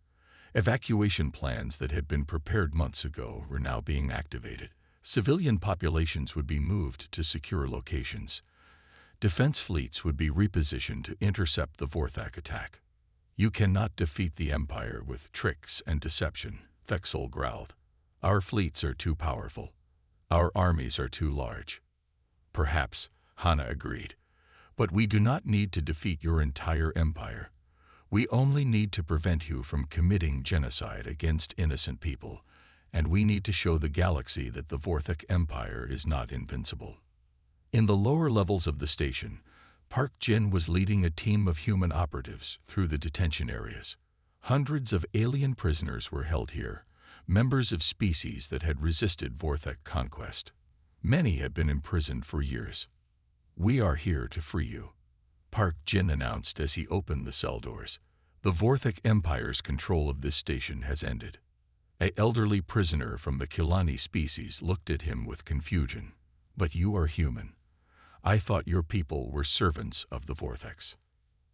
Evacuation plans that had been prepared months ago were now being activated. Civilian populations would be moved to secure locations. Defense fleets would be repositioned to intercept the Vorthak attack. "You cannot defeat the Empire with tricks and deception," Thexol growled. "Our fleets are too powerful. Our armies are too large." "Perhaps," Hana agreed. "But we do not need to defeat your entire empire. We only need to prevent you from committing genocide against innocent people, and we need to show the galaxy that the Vorthak Empire is not invincible." In the lower levels of the station, Park Jin was leading a team of human operatives through the detention areas. Hundreds of alien prisoners were held here, members of species that had resisted Vorthak conquest. Many had been imprisoned for years. "We are here to free you," Park Jin announced as he opened the cell doors. "The Vorthak Empire's control of this station has ended." An elderly prisoner from the Kilani species looked at him with confusion. "But you are human. I thought your people were servants of the Vorthaks."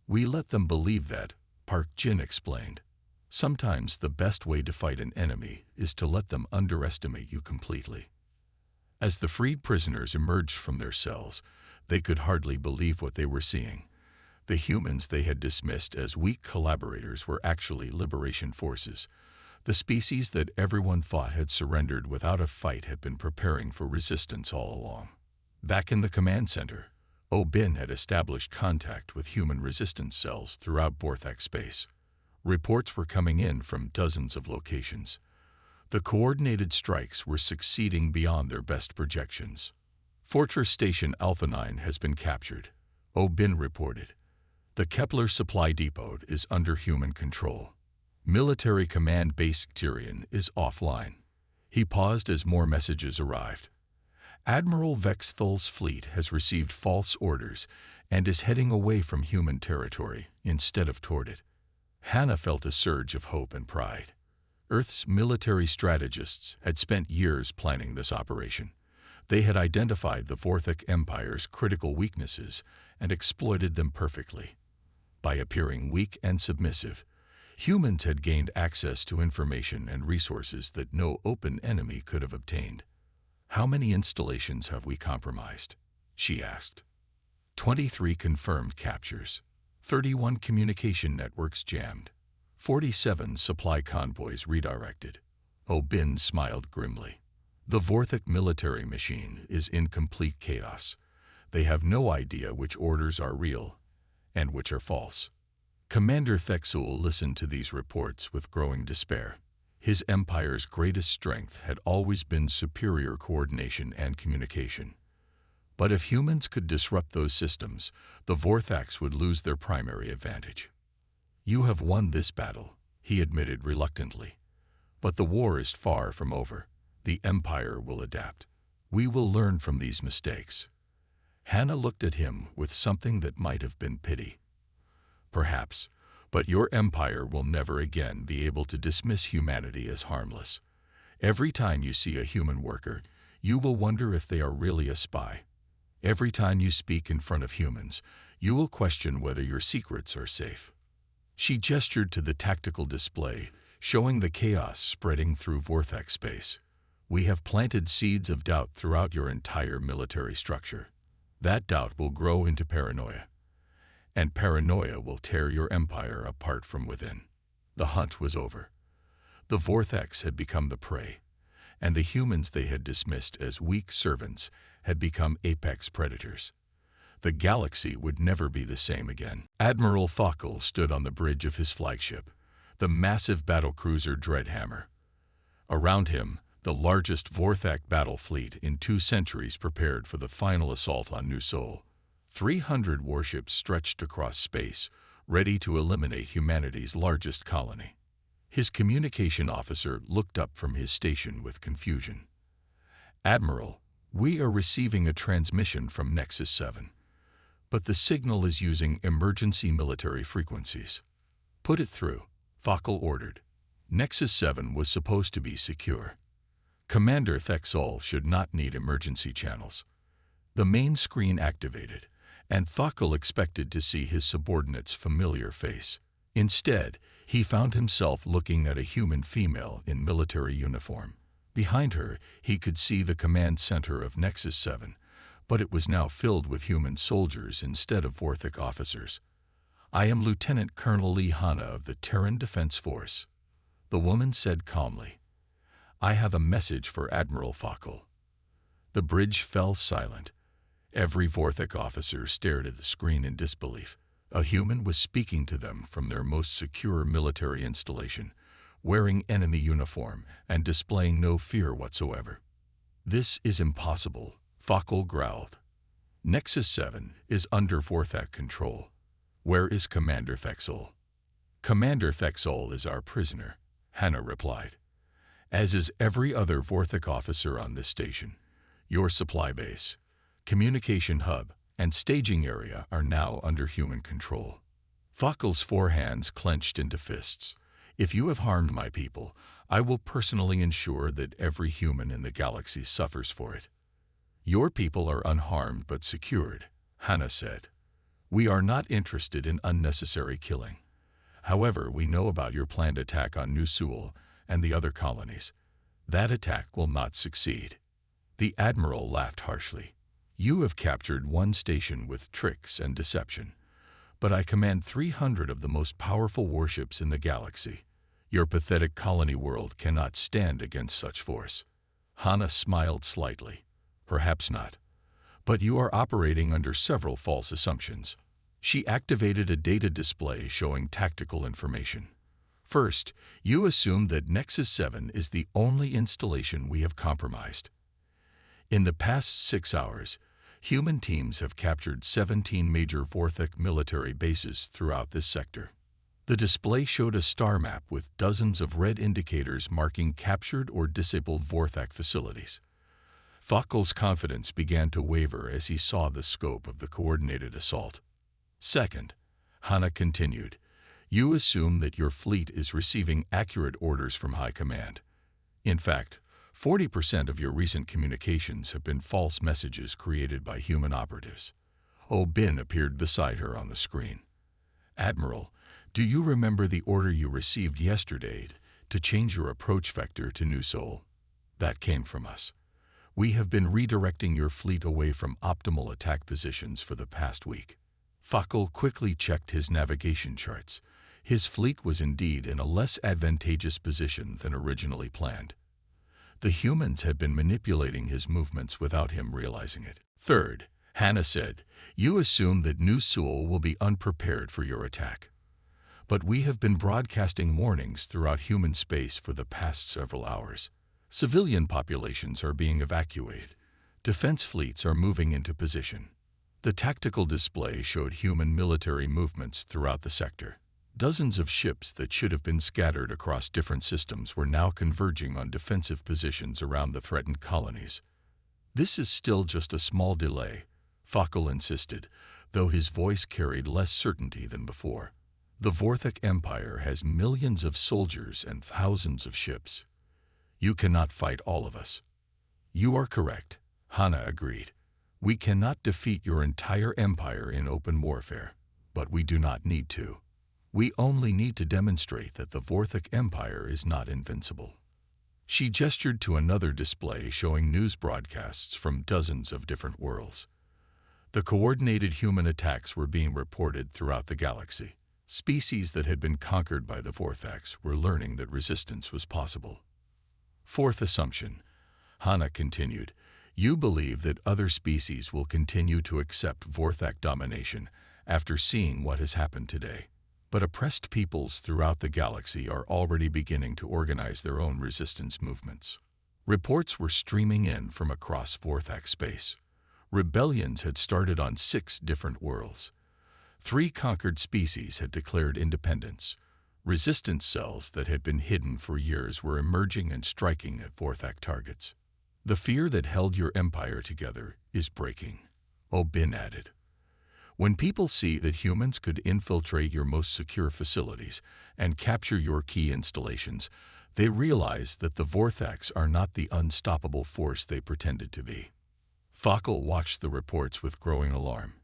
"We let them believe that," Park Jin explained. "Sometimes the best way to fight an enemy is to let them underestimate you completely." As the freed prisoners emerged from their cells, they could hardly believe what they were seeing. The humans they had dismissed as weak collaborators were actually liberation forces. The species that everyone thought had surrendered without a fight had been preparing for resistance all along. Back in the command center, O'Bin had established contact with human resistance cells throughout Vortex space. Reports were coming in from dozens of locations. The coordinated strikes were succeeding beyond their best projections. Fortress Station Alpha 9 has been captured, O'Bin reported. The Kepler Supply Depot is under human control. Military Command Base Tyrion is offline. He paused as more messages arrived. Admiral Vexthal's fleet has received false orders and is heading away from human territory instead of toward it. Hannah felt a surge of hope and pride. Earth's military strategists had spent years planning this operation. They had identified the Vorthic Empire's critical weaknesses and exploited them perfectly. By appearing weak and submissive, humans had gained access to information and resources that no open enemy could have obtained. "How many installations have we compromised?" she asked. 23 confirmed captures. 31 communication networks jammed. 47 supply convoys redirected. O'Bin smiled grimly. The Vorthic military machine is in complete chaos. They have no idea which orders are real and which are false. Commander Thexul listened to these reports with growing despair. His empire's greatest strength had always been superior coordination and communication. But if humans could disrupt those systems, the Vorthax would lose their primary advantage. "You have won this battle," he admitted reluctantly. "But the war is far from over. The Empire will adapt. We will learn from these mistakes." Hannah looked at him with something that might have been pity. "Perhaps, but your Empire will never again be able to dismiss humanity as harmless. Every time you see a human worker, you will wonder if they are really a spy. Every time you speak in front of humans, you will question whether your secrets are safe." She gestured to the tactical display, showing the chaos spreading through Vortex space. "We have planted seeds of doubt throughout your entire military structure. That doubt will grow into paranoia. And paranoia will tear your empire apart from within." The hunt was over. The Vortex had become the prey, and the humans they had dismissed as weak servants had become apex predators. The galaxy would never be the same again. Admiral Thockel stood on the bridge of his flagship, the massive battlecruiser Dreadhammer. Around him, the largest Vorthak battle fleet in 2 centuries prepared for the final assault on New Sol. 300 warships stretched across space, ready to eliminate humanity's largest colony. His communication officer looked up from his station with confusion. "Admiral, we are receiving a transmission from Nexus 7. But the signal is using emergency military frequencies." "Put it through," Thockel ordered. Nexus 7 was supposed to be secure. Commander Thexol should not need emergency channels. The main screen activated, and Thockel expected to see his subordinate's familiar face. Instead, he found himself looking at a human female in military uniform. Behind her, he could see the command center of Nexus 7, but it was now filled with human soldiers instead of Vorthic officers. "I am Lieutenant Colonel Lee Hanna of the Terran Defense Force," the woman said calmly. "I have a message for Admiral Thockel." The bridge fell silent. Every Vorthic officer stared at the screen in disbelief. A human was speaking to them from their most secure military installation, wearing enemy uniform and displaying no fear whatsoever. "This is impossible," Thockel growled. "Nexus 7 is under Vorthak control. Where is Commander Thexol?" "Commander Thexol is our prisoner," Hannah replied. "As is every other Vorthic officer on this station. Your supply base, communication hub, and staging area are now under human control." Thockel's 4 hands clenched into fists. "If you have harmed my people, I will personally ensure that every human in the galaxy suffers for it." "Your people are unharmed but secured," Hannah said. "We are not interested in unnecessary killing. However, we know about your planned attack on New Sol and the other colonies. That attack will not succeed." The Admiral laughed harshly. You have captured one station with tricks and deception, but I command 300 of the most powerful warships in the galaxy. Your pathetic colony world cannot stand against such force. Hana smiled slightly. Perhaps not. But you are operating under several false assumptions. She activated a data display showing tactical information. First, you assume that Nexus 7 is the only installation we have compromised. In the past 6 hours, human teams have captured 17 major Vorthak military bases throughout this sector. The display showed a star map with dozens of red indicators marking captured or disabled Vorthak facilities. Thokkel's confidence began to waver as he saw the scope of the coordinated assault. Second, Hana continued, you assume that your fleet is receiving accurate orders from High Command. In fact, 40% of your recent communications have been false messages created by human operatives. Bin appeared beside her on the screen. Admiral, do you remember the order you received yesterday to change your approach vector to New Sol? That came from us. We have been redirecting your fleet away from optimal attack positions for the past week. Thokkel quickly checked his navigation charts. His fleet was indeed in a less advantageous position than originally planned. The humans had been manipulating his movements without him realizing it. Third, Hana said, you assume that New Sol will be unprepared for your attack. But we have been broadcasting warnings throughout human space for the past several hours. Civilian populations are being evacuated. Defense fleets are moving into position. The tactical display showed human military movements throughout the sector. Dozens of ships that should have been scattered across different systems were now converging on defensive positions around the threatened colonies. This is still just a small delay, Thokkel insisted, though his voice carried less certainty than before. The Vorthak Empire has millions of soldiers and thousands of ships. You cannot fight all of us. You are correct, Hana agreed. We cannot defeat your entire empire in open warfare, but we do not need to. We only need to demonstrate that the Vorthak Empire is not invincible. She gestured to another display showing news broadcasts from dozens of different worlds. The coordinated human attacks were being reported throughout the galaxy. Species that had been conquered by the Vorthaks were learning that resistance was possible. Fourth assumption, Hana continued, you believe that other species will continue to accept Vorthak domination after seeing what has happened today. But oppressed peoples throughout the galaxy are already beginning to organize their own resistance movements. Reports were streaming in from across Vorthak space. Rebellions had started on 6 different worlds. 3 conquered species had declared independence. Resistance cells that had been hidden for years were emerging and striking at Vorthak targets. The fear that held your empire together is breaking, Bin added. When people see that humans could infiltrate your most secure facilities and capture your key installations, they realize that the Vorthaks are not the unstoppable force they pretended to be. Thokkel watched the reports with growing alarm.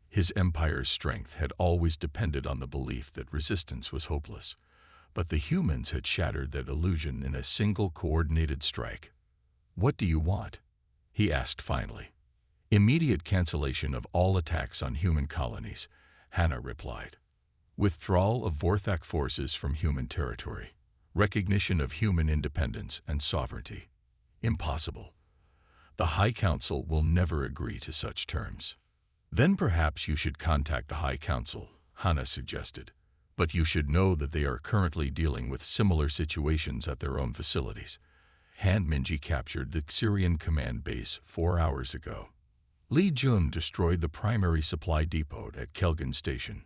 His empire's strength had always depended on the belief that resistance was hopeless, but the humans had shattered that illusion in a single coordinated strike. What do you want? He asked finally. Immediate cancellation of all attacks on human colonies, Hana replied. Withdrawal of Vorthak forces from human territory. Recognition of human independence and sovereignty. Impossible. The High Council will never agree to such terms. Then perhaps you should contact the High Council, Hana suggested. But you should know that they are currently dealing with similar situations at their own facilities. Han Minji captured the Syrian command base 4 hours ago. Li Jun destroyed the primary supply depot at Kelgan Station.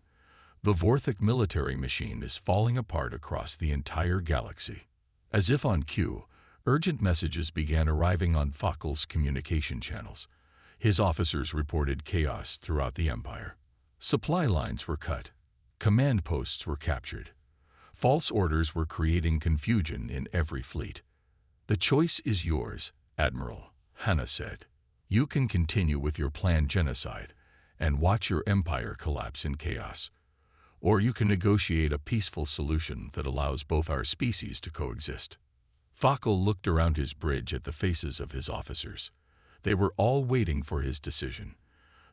The Vorthak military machine is falling apart across the entire galaxy. As if on cue, urgent messages began arriving on Thokkel's communication channels. His officers reported chaos throughout the Empire. Supply lines were cut. Command posts were captured. False orders were creating confusion in every fleet. The choice is yours, Admiral, Hana said. You can continue with your planned genocide and watch your empire collapse in chaos. Or you can negotiate a peaceful solution that allows both our species to coexist. Thokkel looked around his bridge at the faces of his officers. They were all waiting for his decision.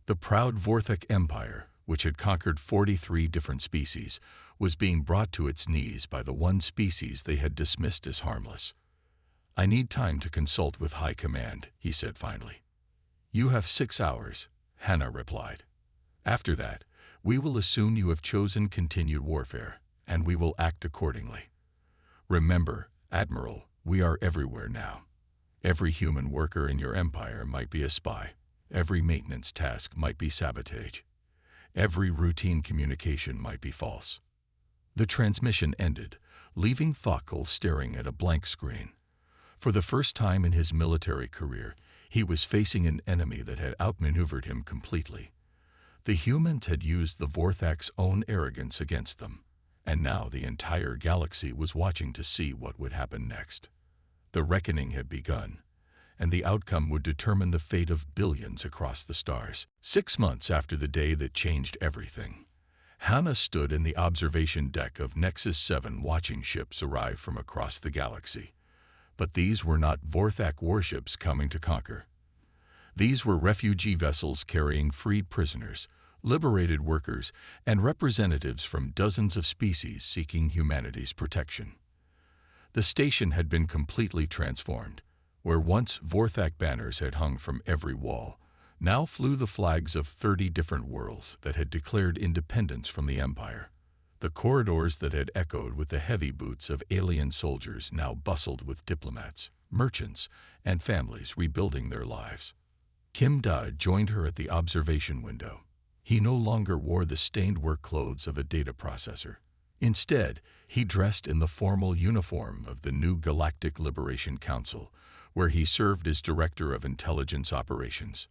The proud Vorthak Empire, which had conquered 43 different species, was being brought to its knees by the one species they had dismissed as harmless. "I need time to consult with High Command," he said finally. "You have 6 hours," Hannah replied. "After that, we will assume you have chosen continued warfare, and we will act accordingly. Remember, Admiral, we are everywhere now. Every human worker in your empire might be a spy. Every maintenance task might be sabotage. Every routine communication might be false." The transmission ended, leaving Thokkel staring at a blank screen. For the first time in his military career, he was facing an enemy that had outmaneuvered him completely. The humans had used the Vorthak's own arrogance against them, and now the entire galaxy was watching to see what would happen next. The reckoning had begun, and the outcome would determine the fate of billions across the stars. 6 months after the day that changed everything, Hannah stood in the observation deck of Nexus 7 watching ships arrive from across the galaxy. But these were not Vorthak warships coming to conquer. These were refugee vessels carrying freed prisoners, liberated workers, and representatives from dozens of species seeking humanity's protection. The station had been completely transformed. Where once Vorthak banners had hung from every wall, now flew the flags of 30 different worlds that had declared independence from the Empire. The corridors that had echoed with the heavy boots of alien soldiers now bustled with diplomats, merchants, and families rebuilding their lives. Kim Da joined her at the observation window. He no longer wore the stained work clothes of a data processor. Instead, he dressed in the formal uniform of the new Galactic Liberation Council, where he served as Director of Intelligence Operations.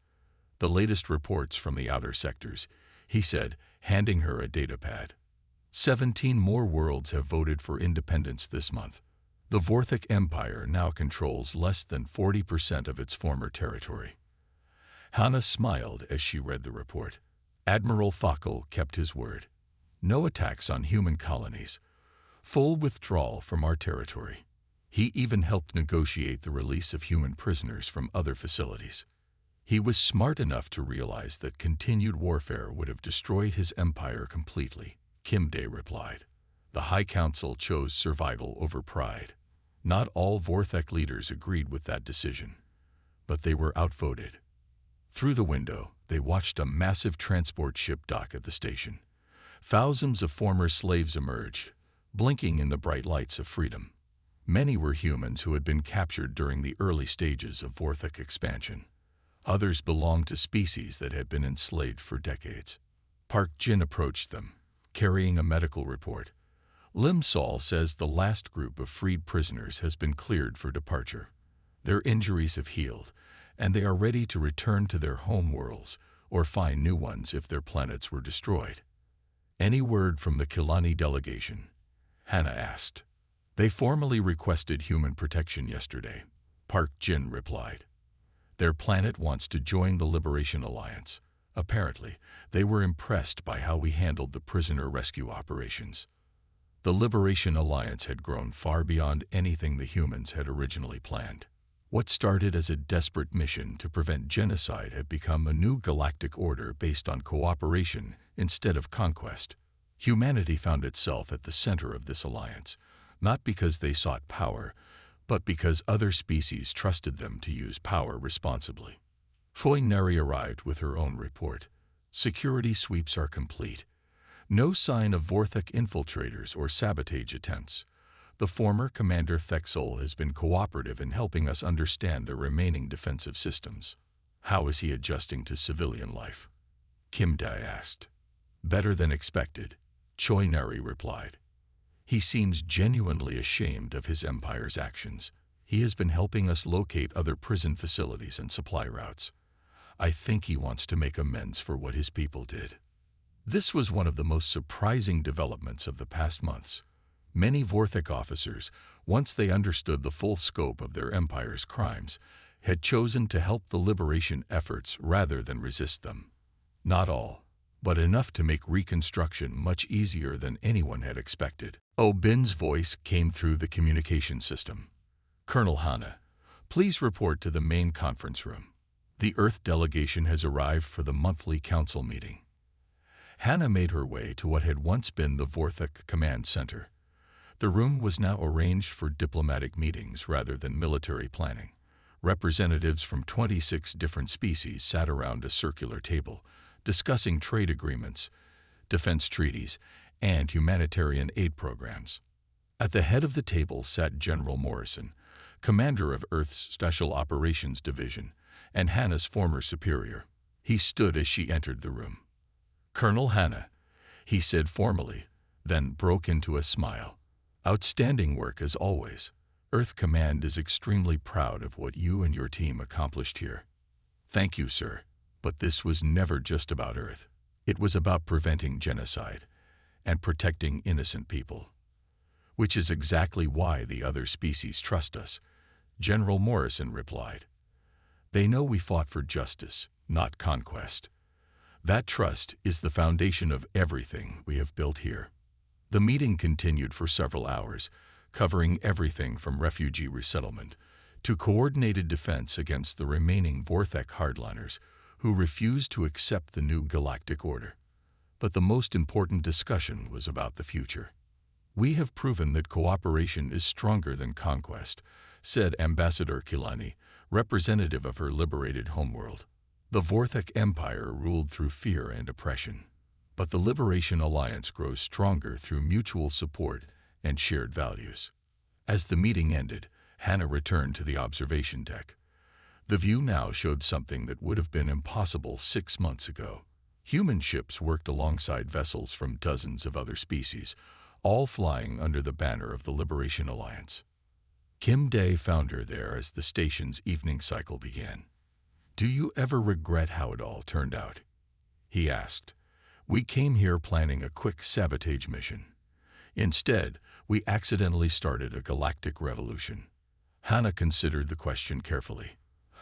"The latest reports from the outer sectors," he said, handing her a datapad. 17 more worlds have voted for independence this month. The Vorthak Empire now controls less than 40% of its former territory. Hannah smiled as she read the report. Admiral Thokkel kept his word. No attacks on human colonies. Full withdrawal from our territory. He even helped negotiate the release of human prisoners from other facilities. He was smart enough to realize that continued warfare would have destroyed his empire completely, Kim Da replied. The High Council chose survival over pride. Not all Vorthak leaders agreed with that decision, but they were outvoted. Through the window, they watched a massive transport ship dock at the station. Thousands of former slaves emerged, blinking in the bright lights of freedom. Many were humans who had been captured during the early stages of Vorthak expansion. Others belonged to species that had been enslaved for decades. Park Jin approached them, carrying a medical report. Lim Sol says the last group of freed prisoners has been cleared for departure. Their injuries have healed, and they are ready to return to their home worlds or find new ones if their planets were destroyed. "Any word from the Kilani delegation?" Hannah asked. "They formally requested human protection yesterday," Park Jin replied. "Their planet wants to join the Liberation Alliance. Apparently, they were impressed by how we handled the prisoner rescue operations." The Liberation Alliance had grown far beyond anything the humans had originally planned. What started as a desperate mission to prevent genocide had become a new galactic order based on cooperation instead of conquest. Humanity found itself at the center of this alliance, not because they sought power, but because other species trusted them to use power responsibly. Foy Neri arrived with her own report. Security sweeps are complete. No sign of Vorthak infiltrators or sabotage attempts. The former Commander Thexol has been cooperative in helping us understand the remaining defensive systems. "How is he adjusting to civilian life?" Kim Da asked. "Better than expected," Choi Neri replied. "He seems genuinely ashamed of his empire's actions. He has been helping us locate other prison facilities and supply routes. I think he wants to make amends for what his people did." This was one of the most surprising developments of the past months. Many Vorthak officers, once they understood the full scope of their empire's crimes, had chosen to help the liberation efforts rather than resist them. Not all, but enough to make reconstruction much easier than anyone had expected. Oh Bin's voice came through the communication system. "Colonel Hannah, please report to the main conference room." The Earth delegation has arrived for the monthly council meeting. Hannah made her way to what had once been the Vorthok Command Center. The room was now arranged for diplomatic meetings rather than military planning. Representatives from 26 different species sat around a circular table, discussing trade agreements, defense treaties, and humanitarian aid programs. At the head of the table sat General Morrison, commander of Earth's Special Operations Division, and Hannah's former superior. He stood as she entered the room. "Colonel Hannah," he said formally, then broke into a smile. "Outstanding work as always. Earth Command is extremely proud of what you and your team accomplished here." "Thank you, sir. But this was never just about Earth. It was about preventing genocide and protecting innocent people. Which is exactly why the other species trust us," General Morrison replied. "They know we fought for justice, not conquest. That trust is the foundation of everything we have built here." The meeting continued for several hours, covering everything from refugee resettlement to coordinated defense against the remaining Vorthok hardliners who refused to accept the new Galactic Order. But the most important discussion was about the future. "We have proven that cooperation is stronger than conquest," said Ambassador Kilani, representative of her liberated homeworld. "The Vorthok Empire ruled through fear and oppression, but the Liberation Alliance grows stronger through mutual support and shared values." As the meeting ended, Hannah returned to the observation deck. The view now showed something that would have been impossible 6 months ago. Human ships worked alongside vessels from dozens of other species, all flying under the banner of the Liberation Alliance. Kim Day found her there as the station's evening cycle began. "Do you ever regret how it all turned out?" he asked. "We came here planning a quick sabotage mission. Instead, we accidentally started a galactic revolution." Hannah considered the question carefully.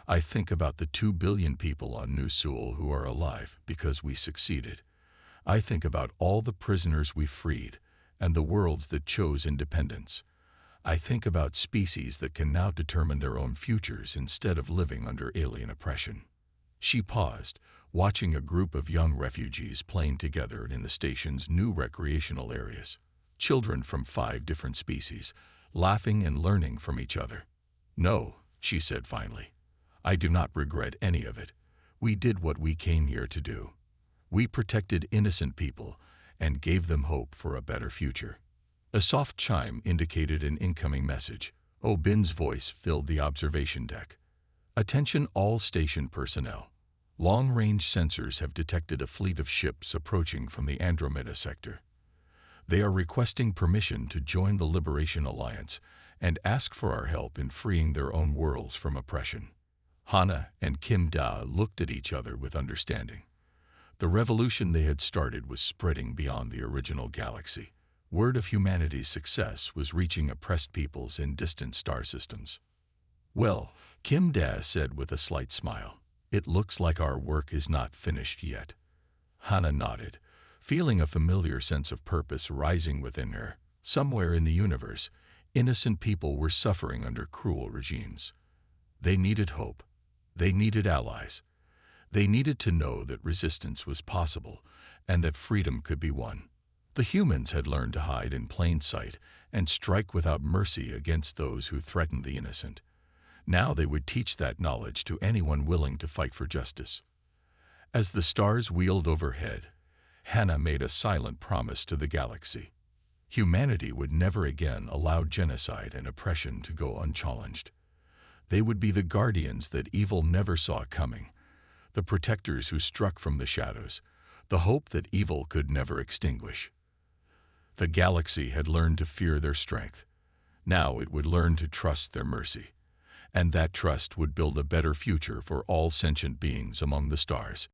"I think about the 2 billion people on New Seoul who are alive because we succeeded. I think about all the prisoners we freed and the worlds that chose independence. I think about species that can now determine their own futures instead of living under alien oppression." She paused, watching a group of young refugees playing together in the station's new recreational areas. Children from 5 different species, laughing and learning from each other. "No," she said finally. "I do not regret any of it. We did what we came here to do. We protected innocent people and gave them hope for a better future." A soft chime indicated an incoming message. Oh Bin's voice filled the observation deck. "Attention all station personnel. Long-range sensors have detected a fleet of ships approaching from the Andromeda sector. They are requesting permission to join the Liberation Alliance and ask for our help in freeing their own worlds from oppression." Hannah and Kim Da looked at each other with understanding. The revolution they had started was spreading beyond the original galaxy. Word of humanity's success was reaching oppressed peoples in distant star systems. "Well," Kim Da said with a slight smile, "it looks like our work is not finished yet." Hannah nodded, feeling a familiar sense of purpose rising within her. Somewhere in the universe, innocent people were suffering under cruel regimes. They needed hope. They needed allies. They needed to know that resistance was possible and that freedom could be won. The humans had learned to hide in plain sight and strike without mercy against those who threatened the innocent. Now they would teach that knowledge to anyone willing to fight for justice. As the stars wheeled overhead, Hannah made a silent promise to the galaxy. Humanity would never again allow genocide and oppression to go unchallenged. They would be the guardians that evil never saw coming, the protectors who struck from the shadows, the hope that evil could never extinguish. The galaxy had learned to fear their strength. Now it would learn to trust their mercy, and that trust would build a better future for all sentient beings among the stars.